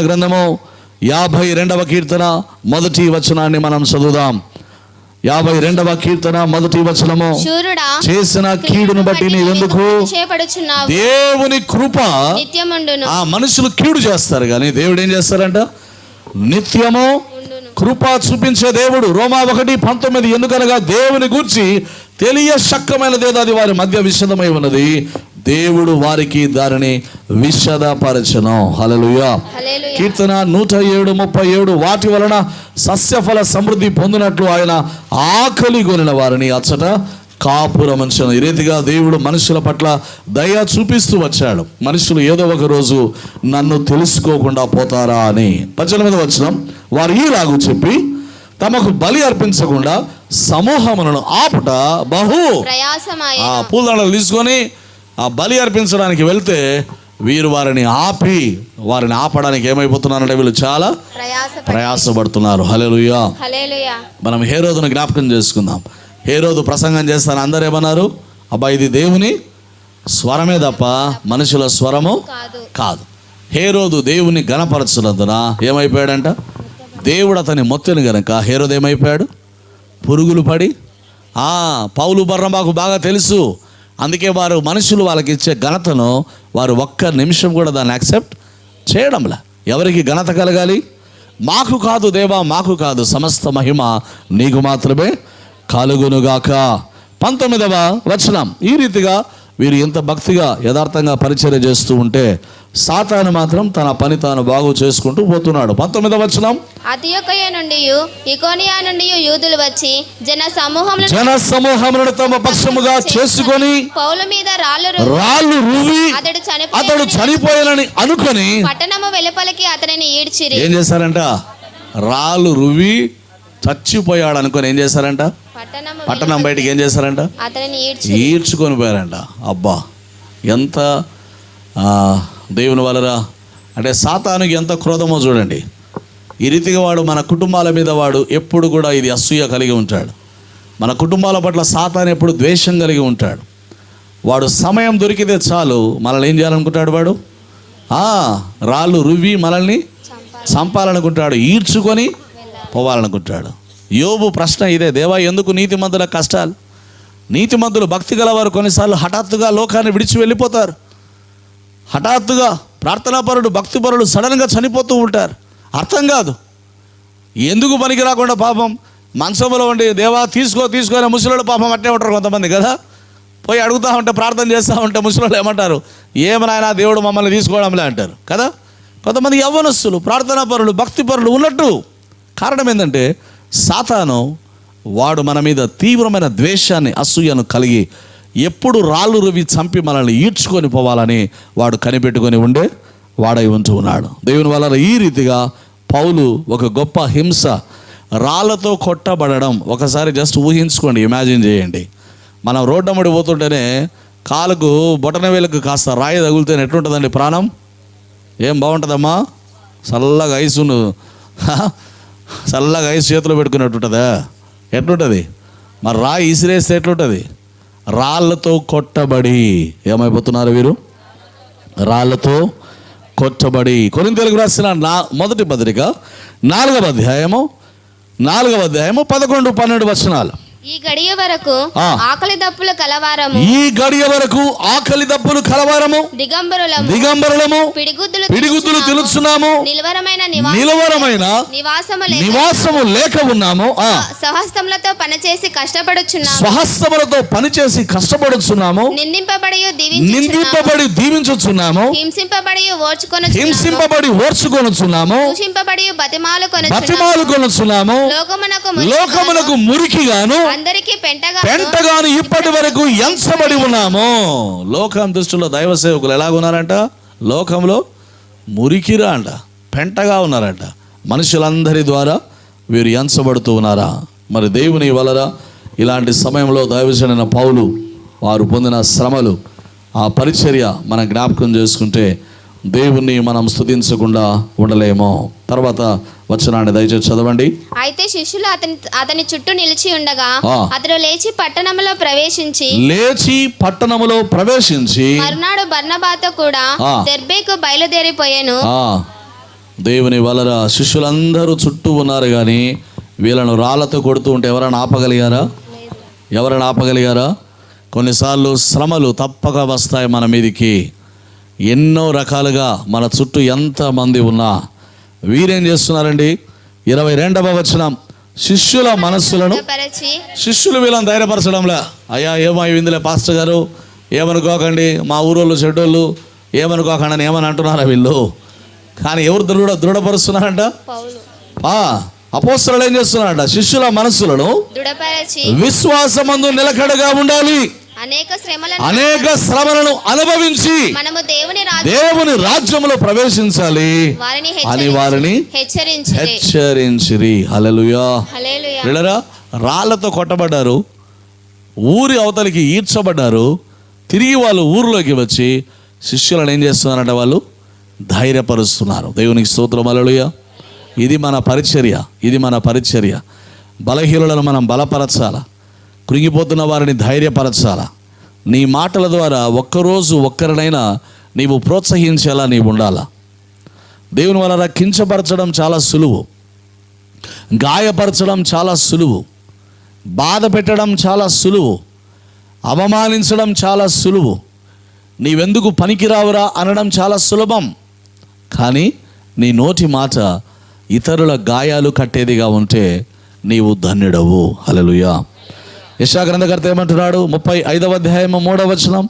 Speaker 1: గ్రంథము 52వ కీర్తన 1వ వచనాన్ని మనం చదువుదాం. 52వ కీర్తన 1వ వచనము, చేసిన కీడును బట్టి నీవెందుకు దేవుని కృప
Speaker 2: నిత్యముండును.
Speaker 1: మనుషులు కీడు చేస్తారు కానీ దేవుడు ఏం చేస్తారంట? నిత్యము కృప చూపించే దేవుడు. రోమా 1:19, ఎందుకనగా దేవుని గూర్చి తెలియశక్యమైనదేదో అది వారి మధ్య విషదమై ఉన్నది, దేవుడు వారికి దానిని విషదపరచను. హల్లెలూయా. కీర్తన 107:37, వాటి వలన సస్యఫల సమృద్ధి పొందినట్లు ఆయన ఆకలి కొనిన వారిని అచ్చట కాపురమంచను. ఈ రీతిగా దేవుడు మనుషుల పట్ల దయ చూపిస్తూ వచ్చాడు. మనుషులు ఏదో ఒక రోజు నన్ను తెలుసుకోకుండా పోతారా అని. 18వ వచనం, వారు ఈలాగు చెప్పి తమకు బలి అర్పించకుండా సమూహములను ఆపుట బహు పూలదండలు తీసుకొని ఆ బలి అర్పించడానికి వెళ్తే వీరు వారిని ఆపడానికి ఏమైపోతున్నారంటే వీళ్ళు చాలా ప్రయాసపడుతున్నారు. హల్లెలూయా. మనం హేరోదును జ్ఞాపకం చేసుకుందాం. హేరోదు ప్రసంగం చేస్తాను, అందరూ ఏమన్నారు? అబ్బా ఇది దేవుని స్వరమే తప్ప మనుషుల స్వరము కాదు. హేరోదు దేవుని గణపరచునందున ఏమైపోయాడంట? దేవుడు అతని మొత్తని గనక హేరోదు ఏమైపోయాడు? పురుగులు పడి. పౌలు బర్నబాకు బాగా తెలుసు, అందుకే వారు మనుషులు వాళ్ళకి ఇచ్చే ఘనతను వారు ఒక్క నిమిషం కూడా దాన్ని యాక్సెప్ట్ చేయడంలా. ఎవరికి ఘనత కలగాలి? మాకు కాదు దేవా, మాకు కాదు, సమస్త మహిమ నీకు మాత్రమే కలుగునుగాక. 19వ వచనం, ఈ రీతిగా వీరు ఎంత భక్తిగా యథార్థంగా పరిచర్య చేస్తూ ఉంటే సాతాను మాత్రం తన పని తాను బాగు చేసుకుంటూ పోతున్నాడు. 19వ వచనం,
Speaker 2: అంతియోకయ నుండి ఇకోనియా నుండి యూదులు వచ్చి జన
Speaker 1: సమూహములను తమ పక్షముగా చేసుకొని
Speaker 2: పౌలు మీద
Speaker 1: రాళ్ళు రువ్వి అతడు చనిపోయానని అనుకొని
Speaker 2: పట్టణము వెలుపలికి అతనిని ఈడ్చిరి.
Speaker 1: ఏం చేశారంట? రాళ్ళు రువ్వి చచ్చిపోయాడు అనుకొని ఏం చేశారంట? పట్టణం బయటికి ఏం చేశారంట? ఈడ్చుకొని పోయారంట. అబ్బా ఎంత దేవుని వలన అంటే సాతానుకి ఎంత క్రోధమో చూడండి. ఈ రీతిగా వాడు మన కుటుంబాల మీద వాడు ఎప్పుడు కూడా ఇది అసూయ కలిగి ఉంటాడు. మన కుటుంబాల పట్ల సాతాను ఎప్పుడు ద్వేషం కలిగి ఉంటాడు. వాడు సమయం దొరికితే చాలు మనల్ని ఏం చేయాలనుకుంటాడు? వాడు రాళ్ళు రువ్వి మనల్ని చంపాలనుకుంటాడు, ఈడ్చుకొని పోవాలనుకుంటాడు. యోబు ప్రశ్న ఇదే, దేవా ఎందుకు నీతిమంతుల కష్టాలు? నీతిమంతులు, భక్తి గలవారు కొన్నిసార్లు హఠాత్తుగా లోకాన్ని విడిచి వెళ్ళిపోతారు. హఠాత్తుగా ప్రార్థనాపరుడు, భక్తిపరుడు సడన్గా చనిపోతూ ఉంటారు. అర్థం కాదు, ఎందుకు పనికి రాకుండా పాపం మంచంలో ఉండి దేవా తీసుకొని ముసలోళ్ళు పాపం అట్టే ఉంటారు కొంతమంది కదా. పోయి అడుగుతూ ఉంటే, ప్రార్థన చేస్తూ ఉంటే ముసలోళ్ళు ఏమంటారు, ఏమనాయనా దేవుడు మమ్మల్ని తీసుకోవడంలే అంటారు కదా. కొంతమంది యవ్వనస్తులు, ప్రార్థనాపరులు, భక్తిపరులు ఉన్నట్టు. కారణం ఏంటంటే సాతాను వాడు మన మీద తీవ్రమైన ద్వేషాన్ని, అసూయను కలిగి ఎప్పుడు రాళ్ళు రువి చంపి మనల్ని ఈడ్చుకొని పోవాలని వాడు కనిపెట్టుకొని ఉండే వాడై ఉంటూ ఉన్నాడు. దేవుని వల్ల ఈ రీతిగా పౌలు ఒక గొప్ప హింస, రాళ్ళతో కొట్టబడడం. ఒకసారి జస్ట్ ఊహించుకోండి, ఇమాజిన్ చేయండి. మనం రోడ్డమ్మడి పోతుంటేనే కాలుకు బొటన వేలకు కాస్త రాయి తగులుతేనే ఎట్లుంటుందండి ప్రాణం? ఏం బాగుంటుందమ్మా? చల్లగా ఐసు చేతిలో పెట్టుకున్నట్టుంటుందా? ఎట్లుంటుంది? మరి రాయి ఇసిరేస్తే ఎట్లుంటుంది? రాళ్ళతో కొట్టబడి ఏమైపోతున్నారు వీరు? రాళ్ళతో కొట్టబడి. కొరింథీయులకు రాసిన మొదటి పత్రిక 4వ అధ్యాయము 11, 12 వచనాలు.
Speaker 2: ఈ గడియ వరకు ఆకలి దప్పులు కలవారము, దిగంబరులము, పిడిగుద్దులు తినుచున్నాము, నిలవరమైన నివాసము లేక ఉన్నాము, స్వహస్తములతో పనిచేసి కష్టపడుచున్నాము, నిందింపబడి దీవించుచున్నాము, హింసింపబడి ఓర్చుకొనుచున్నాము, బతిమాలుకొనుచున్నాము, లోకమునకు మురికిగాను పెంటగాను ఇప్పటి వరకు ఎంచబడి ఉన్నాము. లోకం దృష్టిలో దైవ సేవకులు ఎలాగున్నారంట? లోకంలో మురికిరా అంట, పెంటగా ఉన్నారంట. మనుషులందరి ద్వారా వీరు ఎంచబడుతూ ఉన్నారా? మరి దేవుని వలన ఇలాంటి సమయంలో దైవజనుడైన పౌలు వారు పొందిన శ్రమలు, ఆ పరిచర్య మనం జ్ఞాపకం చేసుకుంటే దేవుణ్ణి మనం స్తుతించకుండా ఉండలేమో. తర్వాత వచనాన్ని దయచేసి చదవండి. అయితే శిష్యులు అతని చుట్టూ నిలిచి ఉండగా అతడు లేచి పట్టణములో ప్రవేశించి మరునాడు బర్నబాతో కూడా దెర్బేకు బయలుదేరిపోయాను.
Speaker 1: దేవుని వలన శిష్యులందరూ చుట్టూ ఉన్నారు కానీ వీళ్ళను రాళ్లతో కొడుతూ ఉంటే ఎవరైనా ఆపగలిగారా? కొన్నిసార్లు శ్రమలు తప్పక వస్తాయి మన మీదికి. ఎన్నో రకాలుగా మన చుట్టూ ఎంతమంది ఉన్నా వీరేం చేస్తున్నారండి? 22వ వచనం, శిష్యుల మనస్సులను, శిష్యులు వీళ్ళని ధైర్యపరచడంలే. అయ్యా ఏమైందిలే పాస్టర్ గారు, ఏమనుకోకండి, మా ఊరోళ్ళు చెడ్డోళ్ళు, ఏమనుకోకండి అని ఏమని అంటున్నారా వీళ్ళు? కానీ ఎవరు దృఢపరుస్తున్నారంట? అపోస్తలులు ఏం చేస్తున్నారంట? శిష్యుల మనస్సులను విశ్వాసమందు నిలకడగా ఉండాలి, అనేక శ్రమలను అనుభవించి దేవుని రాజ్యములో ప్రవేశించాలి అని వారిని హెచ్చరించిరి. హల్లెలూయా. వీళ్ళరా రాళ్లతో కొట్టబడ్డారు, ఊరి అవతలికి ఈడ్చబడ్డారు. తిరిగి వాళ్ళు ఊరిలోకి వచ్చి శిష్యులను ఏం చేస్తున్నారంట? వాళ్ళు ధైర్యపరుస్తున్నారు. దేవునికి స్తోత్రం. హల్లెలూయా. ఇది మన పరిచర్య. బలహీనులను మనం బలపరచాలా, కృంగిపోతున్న వారిని ధైర్యపరచాలా. నీ మాటల ద్వారా ఒక్కరోజు ఒక్కరినైనా నీవు ప్రోత్సహించేలా నీవు ఉండాలా. దేవుని వలన కించపరచడం చాలా సులువు, గాయపరచడం చాలా సులువు, బాధ పెట్టడం చాలా సులువు, అవమానించడం చాలా సులువు, నీవెందుకు పనికిరావురా అనడం చాలా సులభం. కానీ నీ నోటి మాట ఇతరుల గాయాలు కట్టేదిగా ఉంటే నీవు ధన్యుడవు. హల్లెలూయా. యెషయా గ్రంథకర్త ఏమంటున్నాడు? 35వ అధ్యాయం 3వ వచనం,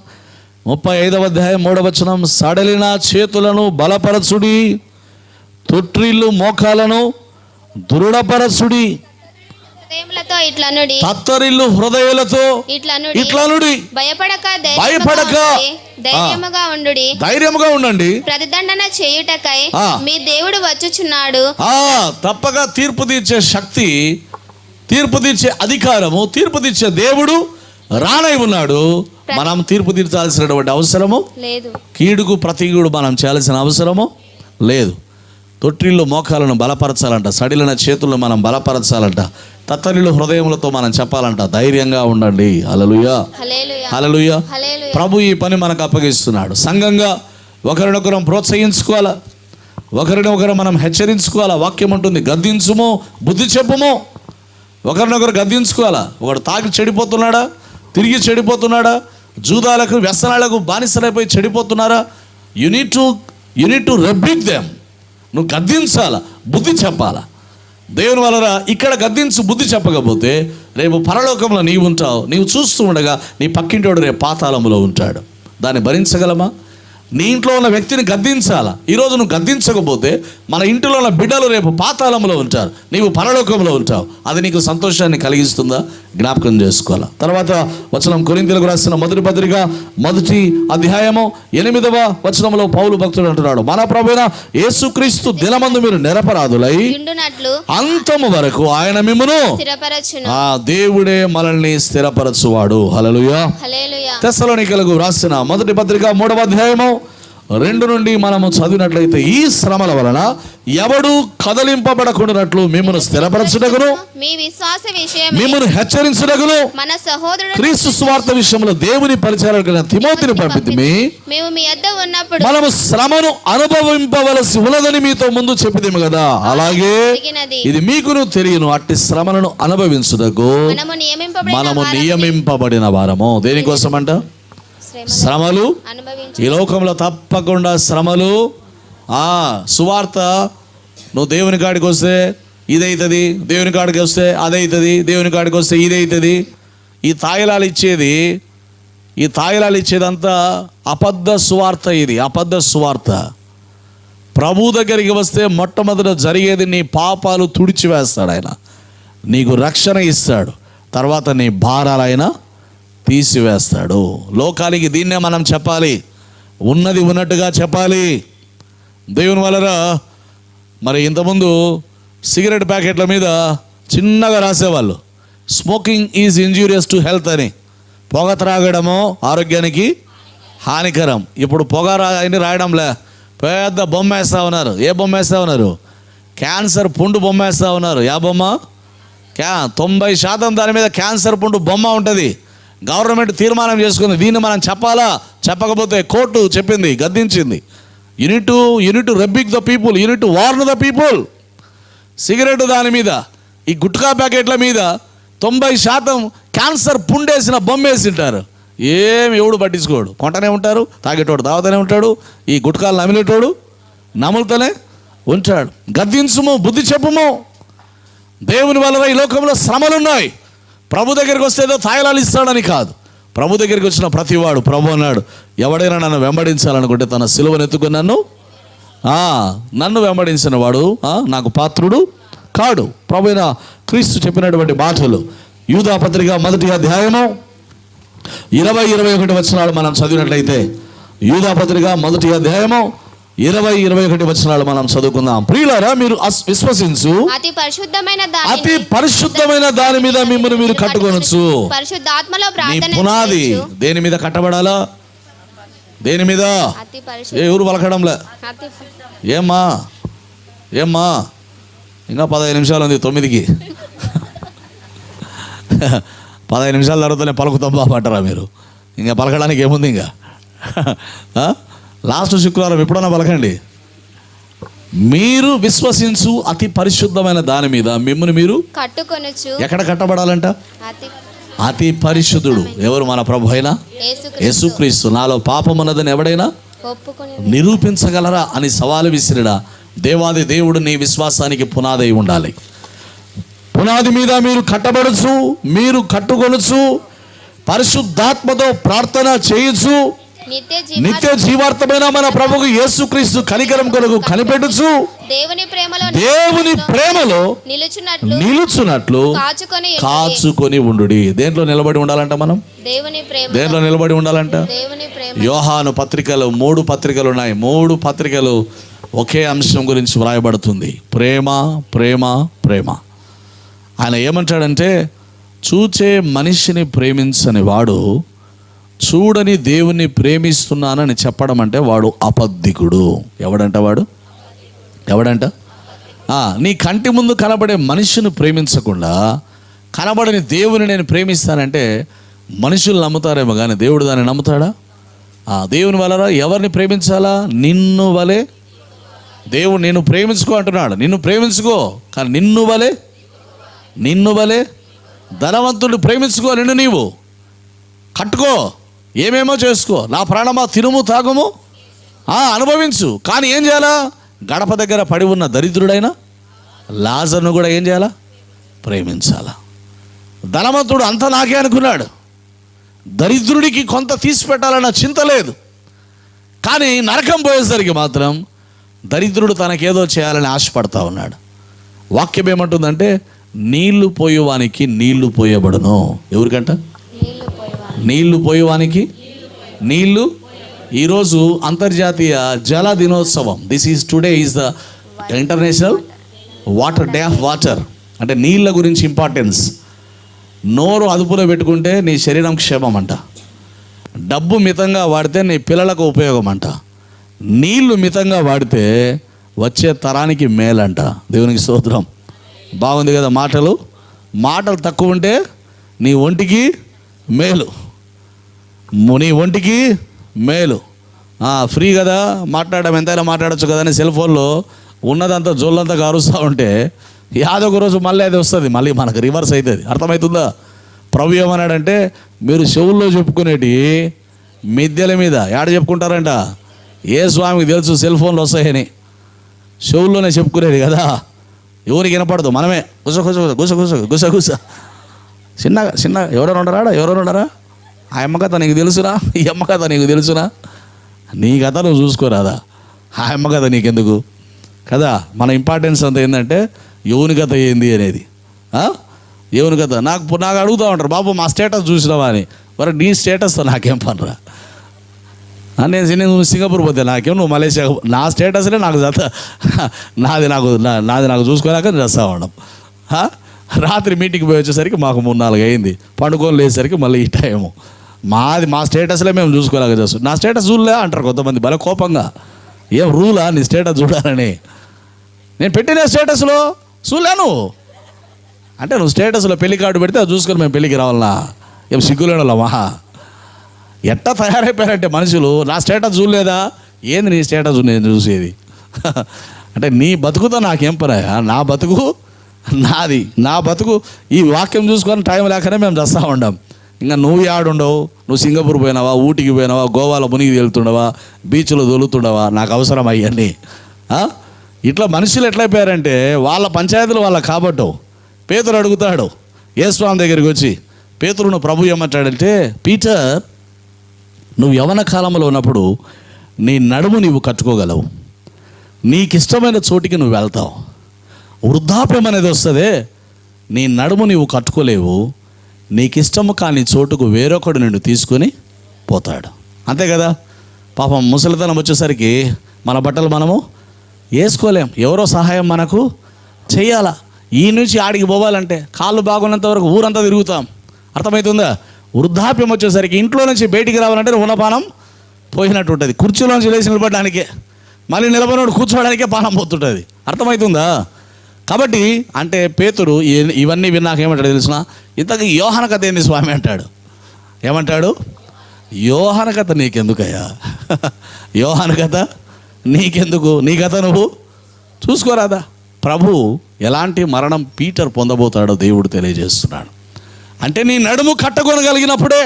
Speaker 1: 35వ అధ్యాయం 3వ వచనం, సడలిన చేతులను బలపరచుడి, తొట్రిల్లు మోకాలను దృఢపరచుడి, తత్తరిల్లు హృదయాలతో ఇట్లనుడి, భయపడక ధైర్యముగా ఉండండి,
Speaker 2: ప్రతిదండన చేయుటకై మీ దేవుడు వచ్చుచున్నాడు.
Speaker 1: తప్పక తీర్పు తీర్చే శక్తి, తీర్పు తీర్చే అధికారము, తీర్పు తీర్చే దేవుడు రానై ఉన్నాడు. మనం తీర్పు తీర్చాల్సినటువంటి అవసరము లేదు. కీడుకు ప్రతికీడు మనం చేయాల్సిన అవసరము లేదు. తొట్టిళ్ళు మోకాలను బలపరచాలంట, సడిలిన చేతులను మనం బలపరచాలంట, తత్తరిల్లు హృదయములతో మనం చెప్పాలంట, ధైర్యంగా ఉండండి. హల్లెలూయా, హల్లెలూయా. ప్రభు ఈ పని మనకు అప్పగిస్తున్నాడు. సంఘంగా ఒకరినొకరం ప్రోత్సహించుకోవాలా, ఒకరినొకరు మనం హెచ్చరించుకోవాలా. వాక్యం ఉంటుంది, గద్దించుమో బుద్ధి చెప్పుమో.
Speaker 2: ఒకరినొకరు గద్దించుకోవాలా. ఒకడు తాగి చెడిపోతున్నాడా, తిరిగి చెడిపోతున్నాడా, జూదాలకు వ్యసనాలకు బానిసలైపోయి చెడిపోతున్నారా, యు నీడ్ టు రెబిక్ దెమ్. నువ్వు గద్దించాలా, బుద్ధి చెప్పాలా. దేవుని వలన ఇక్కడ గద్దించి బుద్ధి చెప్పకపోతే రేపు పరలోకంలో నీవు ఉంటావు. నీవు చూస్తూ ఉండగా నీ పక్కింటోడు రేపు పాతాళములో ఉంటాడు. దాన్ని భరించగలమా? నీ ఇంట్లో ఉన్న వ్యక్తిని గద్దించాలా. ఈరోజు నువ్వు గద్దించకపోతే మన ఇంటిలో ఉన్న బిడ్డలు రేపు పాతాళంలో ఉంటారు, నీవు పరలోకంలో ఉంటావు. అది నీకు సంతోషాన్ని కలిగిస్తుందా? జ్ఞాపకం చేసుకోవాలా. తర్వాత వచనం కొరింథీయులకు రాసిన మొదటి పత్రిక 1వ అధ్యాయము 8వ వచనంలో పౌలు భక్తుడు అంటున్నాడు, మన ప్రభువైన యేసుక్రీస్తు దినమందు మీరు నిరపరాధులై అంతము వరకు ఆయన మిమ్మును దేవుడే మనల్ని స్థిరపరచువాడు. హల్లెలూయా. తెస్సలోనికలకు రాసిన మొదటి పత్రిక 3వ అధ్యాయము 2 నుండి మనము చదివినట్లయితే, ఈ శ్రమల వలన ఎవడు కదలింపబడకుండానట్లు మిమ్మల్ని స్థిరపరచుటకును మిమ్మల్ని హెచ్చరించుటకును
Speaker 3: మన సహోదరుడు
Speaker 2: క్రీస్తు సువార్త విషయంలో దేవుని పరిచారకుడైన తిమోతిని పంపితిమి.
Speaker 3: మేము మీ యొద్ద ఉన్నప్పుడు
Speaker 2: మనము శ్రమను అనుభవింపవలసి ఉన్నదని మీతో ముందు చెప్పిదేము కదా, అలాగే ఇది మీకును తెలియను. అట్టి శ్రమలను అనుభవించుటకు మనము నియమింపబడిన వారము. దేనికోసమంట? శ్రమలు. ఈ లోకంలో తప్పకుండా శ్రమలు. సువార్త నువ్వు దేవుని కాడికి వస్తే ఇదవుతుంది, దేవుని కాడికి వస్తే అదవుతుంది, దేవుని కాడికి వస్తే ఇదవుతుంది. ఈ తాయిలాలు ఇచ్చేదంతా అబద్ధ సువార్త. ఇది అబద్ధ సువార్త. ప్రభు దగ్గరికి వస్తే మొట్టమొదట జరిగేది నీ పాపాలు తుడిచివేస్తాడు ఆయన, నీకు రక్షణ ఇస్తాడు, తర్వాత నీ భారాలు ఆయన తీసివేస్తాడు. లోకానికి దీన్నే మనం చెప్పాలి, ఉన్నది ఉన్నట్టుగా చెప్పాలి. దేవుని వలన మరి ఇంతకుముందు సిగరెట్ ప్యాకెట్ల మీద చిన్నగా రాసేవాళ్ళు, smoking is injurious to health అని. పొగ త్రాగడము ఆరోగ్యానికి హానికరం. ఇప్పుడు పొగ అని రాయడంలే, పెద్ద బొమ్మ వేస్తూ ఉన్నారు. ఏ బొమ్మ వేస్తూ ఉన్నారు? క్యాన్సర్ పుండు బొమ్మ వేస్తూ ఉన్నారు. ఏ బొమ్మ? 90% దాని మీద క్యాన్సర్ పుండు బొమ్మ ఉంటుంది. గవర్నమెంట్ తీర్మానం చేసుకుంది, దీన్ని మనం చెప్పాలా? చెప్పకపోతే కోర్టు చెప్పింది, గద్దించింది. You need to rebuke the people, you need to warn the people. Cigarette దాని మీద, ఈ గుట్కా ప్యాకెట్ల మీద 90% క్యాన్సర్ పుండేసిన బొమ్మ వేసింటారు. ఎవడు పట్టించుకోడు, కొంటనే ఉంటారు. తాగేటోడు తాగుతూనే ఉంటాడు, ఈ గుట్కాలు నమిలేటోడు నములుతూనే ఉంటాడు. గద్దించుము, బుద్ధి చెప్పుము. దేవుని వలన ఈ లోకంలో శ్రమలున్నాయి. ప్రభు దగ్గరికి వస్తే ఏదో తాయిలాలు ఇస్తాడని కాదు. ప్రభు దగ్గరికి వచ్చిన ప్రతివాడు, ప్రభు అన్నాడు, ఎవడైనా నన్ను వెంబడించాలనుకుంటే తన సిలువను ఎత్తుకుని నన్ను వెంబడించిన వాడు నాకు పాత్రుడు కాడు. ప్రభు అయిన క్రీస్తు చెప్పినటువంటి మాటలు యూదా పత్రిక 1వ అధ్యాయము 20-21 వచనాలు మనం చదివినట్లయితే, యూదా పత్రిక 1వ అధ్యాయము 20-21 వచనాలు మనం చదువుకుందాం. ప్రియులారా, మీరు విశ్వసించు
Speaker 3: అతి
Speaker 2: పరిశుద్ధమైన దాని మీద మిమ్మల్ని మీరు కట్టుకొనొచ్చు.
Speaker 3: పరిశుద్ధాత్మలో
Speaker 2: నీ
Speaker 3: ప్రార్థన
Speaker 2: పునాది దేని మీద కట్టబడాలా? దేని మీద? ఎవరు పలకడంలే. ఏమ్మా ఇంకా 15 నిమిషాలు ఉంది 9కి. 15 నిమిషాల తర్వాతనే పలుకుతాం బాబట్టరా మీరు. ఇంకా పలకడానికి ఏముంది? ఇంకా లాస్ట్ శుక్రవారం ఎప్పుడన్నా పలకండి. మీరు విశ్వసించు అతి పరిశుద్ధమైన దాని మీద మిమ్మల్ని మీరు
Speaker 3: కట్టుకొనొచ్చు.
Speaker 2: ఎక్కడ కట్టబడాలంట? అతి పరిశుద్ధుడు ఎవరు? మన ప్రభు అయిన యేసుక్రీస్తు. నాలో పాపం ఉన్నదని ఎవడైనా నిరూపించగలరా అని సవాలు విసిరిడా. దేవాది దేవుడు నీ విశ్వాసానికి పునాది ఉండాలి. పునాది మీద మీరు కట్టబడచ్చు, మీరు కట్టుకొనొచ్చు, పరిశుద్ధాత్మతో ప్రార్థన చేయొచ్చు, నిత్య జీవార్థమైన మన ప్రభువు యేసుక్రీస్తు కనికరం కొరకు కనిపెట్టచ్చు, దేవుని ప్రేమలో నిలుచున్నట్లు కాచుకొని ఉండుడి. దేంట్లో నిలబడి ఉండాలంట మనం? దేంట్లో నిలబడి ఉండాలంట? యోహాను పత్రికలు 3 పత్రికలు ఉన్నాయి. 3 పత్రికలు ఒకే అంశం గురించి వ్రాయబడుతుంది, ప్రేమ ప్రేమ ప్రేమ. ఆయన ఏమంటాడంటే, చూచే మనిషిని ప్రేమించని వాడు చూడని దేవుణ్ణి ప్రేమిస్తున్నానని చెప్పడం అంటే వాడు అబద్ధికుడు. ఎవడంట వాడు? నీ కంటి ముందు కనబడే మనిషిని ప్రేమించకుండా కనబడని దేవుని నేను ప్రేమిస్తానంటే మనుషులు నమ్ముతారేమో కానీ దేవుడు దాన్ని నమ్ముతాడా? దేవుని వలన ఎవరిని ప్రేమించాలా? నిన్ను వలే. దేవుడు నిన్ను ప్రేమించుకో అంటున్నాడు. నిన్ను ప్రేమించుకో, కానీ నిన్ను వలే నిన్ను వలె ధనవంతుడు ప్రేమించుకో, నిన్ను నీవు కట్టుకో, ఏమేమో చేసుకో, నా ప్రాణమా తినుము తాగుము అనుభవించు. కానీ ఏం చేయాలా? గడప దగ్గర పడి ఉన్న దరిద్రుడైన లాజర్ను కూడా ఏం చేయాలా? ప్రేమించాలా. ధనవంతుడు అంతా నాకే అనుకున్నాడు, దరిద్రుడికి కొంత తీసి పెట్టాలన్న చింత లేదు. కానీ నరకం పోయేసరికి మాత్రం దరిద్రుడు తనకేదో చేయాలని ఆశపడతా ఉన్నాడు. వాక్యం ఏమంటుందంటే, నీళ్లు పోయేవానికి నీళ్లు పోయబడును. ఎవరికంట? నీళ్లు పోయేవానికి నీళ్లు. ఈరోజు అంతర్జాతీయ జల దినోత్సవం. Today is the international water day of water. అంటే నీళ్ళ గురించి ఇంపార్టెన్స్. నోరు అదుపులో పెట్టుకుంటే నీ శరీరం క్షేమం అంట. డబ్బు మితంగా వాడితే నీ పిల్లలకు ఉపయోగం అంట. నీళ్లు మితంగా వాడితే వచ్చే తరానికి మేలంట. దేవునికి స్తోత్రం. బాగుంది కదా మాటలు. మాటలు తక్కువ ఉంటే నీ ఒంటికి మేలు, నీ ఒంటికి మేలు. ఫ్రీ కదా మాట్లాడడం, ఎంతైనా మాట్లాడచ్చు కదా అని సెల్ ఫోన్లో ఉన్నదంతా జోళ్ళంతా కారుస్తూ ఉంటే యాదో ఒక రోజు మళ్ళీ అది వస్తుంది, మళ్ళీ మనకు రివర్స్ అవుతుంది. అర్థమవుతుందా? ప్రభు ఏమన్నాడంటే, మీరు చెవుల్లో చెప్పుకునేటి మిద్దెల మీద ఏడ చెప్పుకుంటారంట. ఏ స్వామికి తెలుసు సెల్ ఫోన్లు వస్తాయని? చెవుల్లోనే చెప్పుకునేది కదా, ఎవరికి వినపడదు. మనమే గుస గుస గుస గుస గుస గుస చిన్నగా చిన్నగా ఎవరైనా ఉండరా? ఆ అమ్మ కథ నీకు తెలుసురా, ఈ అమ్మ కథ నీకు తెలుసురా? నీ కథ నువ్వు చూసుకోరాదా? ఆ అమ్మ కథ నీకెందుకు కదా? మన ఇంపార్టెన్స్ అంతా ఏంటంటే యోని కథ ఏంది అనేది. యోని కథ నాకు అడుగుతూ ఉంటారు, బాబు మా స్టేటస్ చూసినావా అని. మరి నీ స్టేటస్తో నాకేం పనిరా? నేను సింగపూర్ పోతే నాకేం, నువ్వు మలేషియా, నా స్టేటస్లే నాకు నాది నాకు చూసుకోలేక చేస్తా ఉన్నాం. రాత్రి మీటింగ్కి పోయి వచ్చేసరికి మాకు 3-4 అయింది. పండుకొని లేచేసరికి మళ్ళీ ఈ టైము. మా స్టేటస్లే మేము చూసుకోలేక చేస్తాం. నా స్టేటస్ చూడలే అంటారు కొంతమంది భలే కోపంగా. ఏం రూలా నీ స్టేటస్ చూడాలని? నేను పెట్టిన స్టేటస్లో చూడలేను అంటే నువ్వు స్టేటస్లో పెళ్లి కార్డు పెడితే అది చూసుకొని మేము పెళ్ళికి రావాలన్నా? ఏం సిగ్గులేనమ్మా? ఎట్టా తయారైపోయారంటే మనుషులు. నా స్టేటస్ చూడలేదా? ఏంది నీ స్టేటస్ నేను చూసేది? అంటే నీ బతుకుతో నాకేం పని? నా బతుకు నాది, నా బతుకు. ఈ వాక్యం చూసుకొని టైం లేకనే మేము చేస్తూ ఉండం. ఇంకా నువ్వు ఆడుండవు, నువ్వు సింగపూర్ పోయినావా, ఊటీకి పోయినావా, గోవాలో మునిగి వెళ్తుండవా, బీచ్లో దొలుతుండవా? నాకు అవసరం అయ్యన్నీ. ఇట్లా మనుషులు ఎట్లయిపోయారంటే వాళ్ళ పంచాయతీలు వాళ్ళకి కాబట్టవు. పేతురు అడుగుతాడు యేసుస్వామి దగ్గరికి వచ్చి, పేతురును ప్రభు ఏమంటాడంటే, పీటర్, నువ్వు యవ్వన కాలంలో ఉన్నప్పుడు నీ నడుము నీవు కట్టుకోగలవు, నీకిష్టమైన చోటికి నువ్వు వెళ్తావు. వృద్ధాప్యం అనేది వస్తుంది, నీ నడుము నీవు కట్టుకోలేవు, నీకిష్టము కాని చోటుకు వేరొకడు నిన్ను తీసుకొని పోతాడు. అంతే కదా? పాపం ముసలితనం వచ్చేసరికి మన బట్టలు మనము వేసుకోలేం, ఎవరో సహాయం మనకు చెయ్యాలా. ఈ నుంచి ఆడికి పోవాలంటే కాళ్ళు బాగున్నంత వరకు ఊరంతా తిరుగుతాం. అర్థమవుతుందా? వృద్ధాప్యం వచ్చేసరికి ఇంట్లో నుంచి బయటికి రావాలంటే ఉన్నపానం పోయినట్టు ఉంటుంది. కుర్చీలోంచి లేచి నిలబడడానికే, మళ్ళీ నిలబడినోడు కూర్చోవడానికే పానం పోతుంటుంది. అర్థమవుతుందా? కాబట్టి అంటే పేతురు ఇవన్నీ విన్నాక ఏమంటాడు తెలిసిన? ఇంతకీ యోహాన కథ ఏంది స్వామి అంటాడు. ఏమంటాడు? యోహాన కథ నీకెందుకయ్యా? యోహాన కథ నీకెందుకు? నీ కథ నువ్వు చూసుకోరాదా? ప్రభు ఎలాంటి మరణం పీటర్ పొందబోతాడో దేవుడు తెలియజేస్తున్నాడు. అంటే నీ నడుము కట్టుకొనగలిగినప్పుడే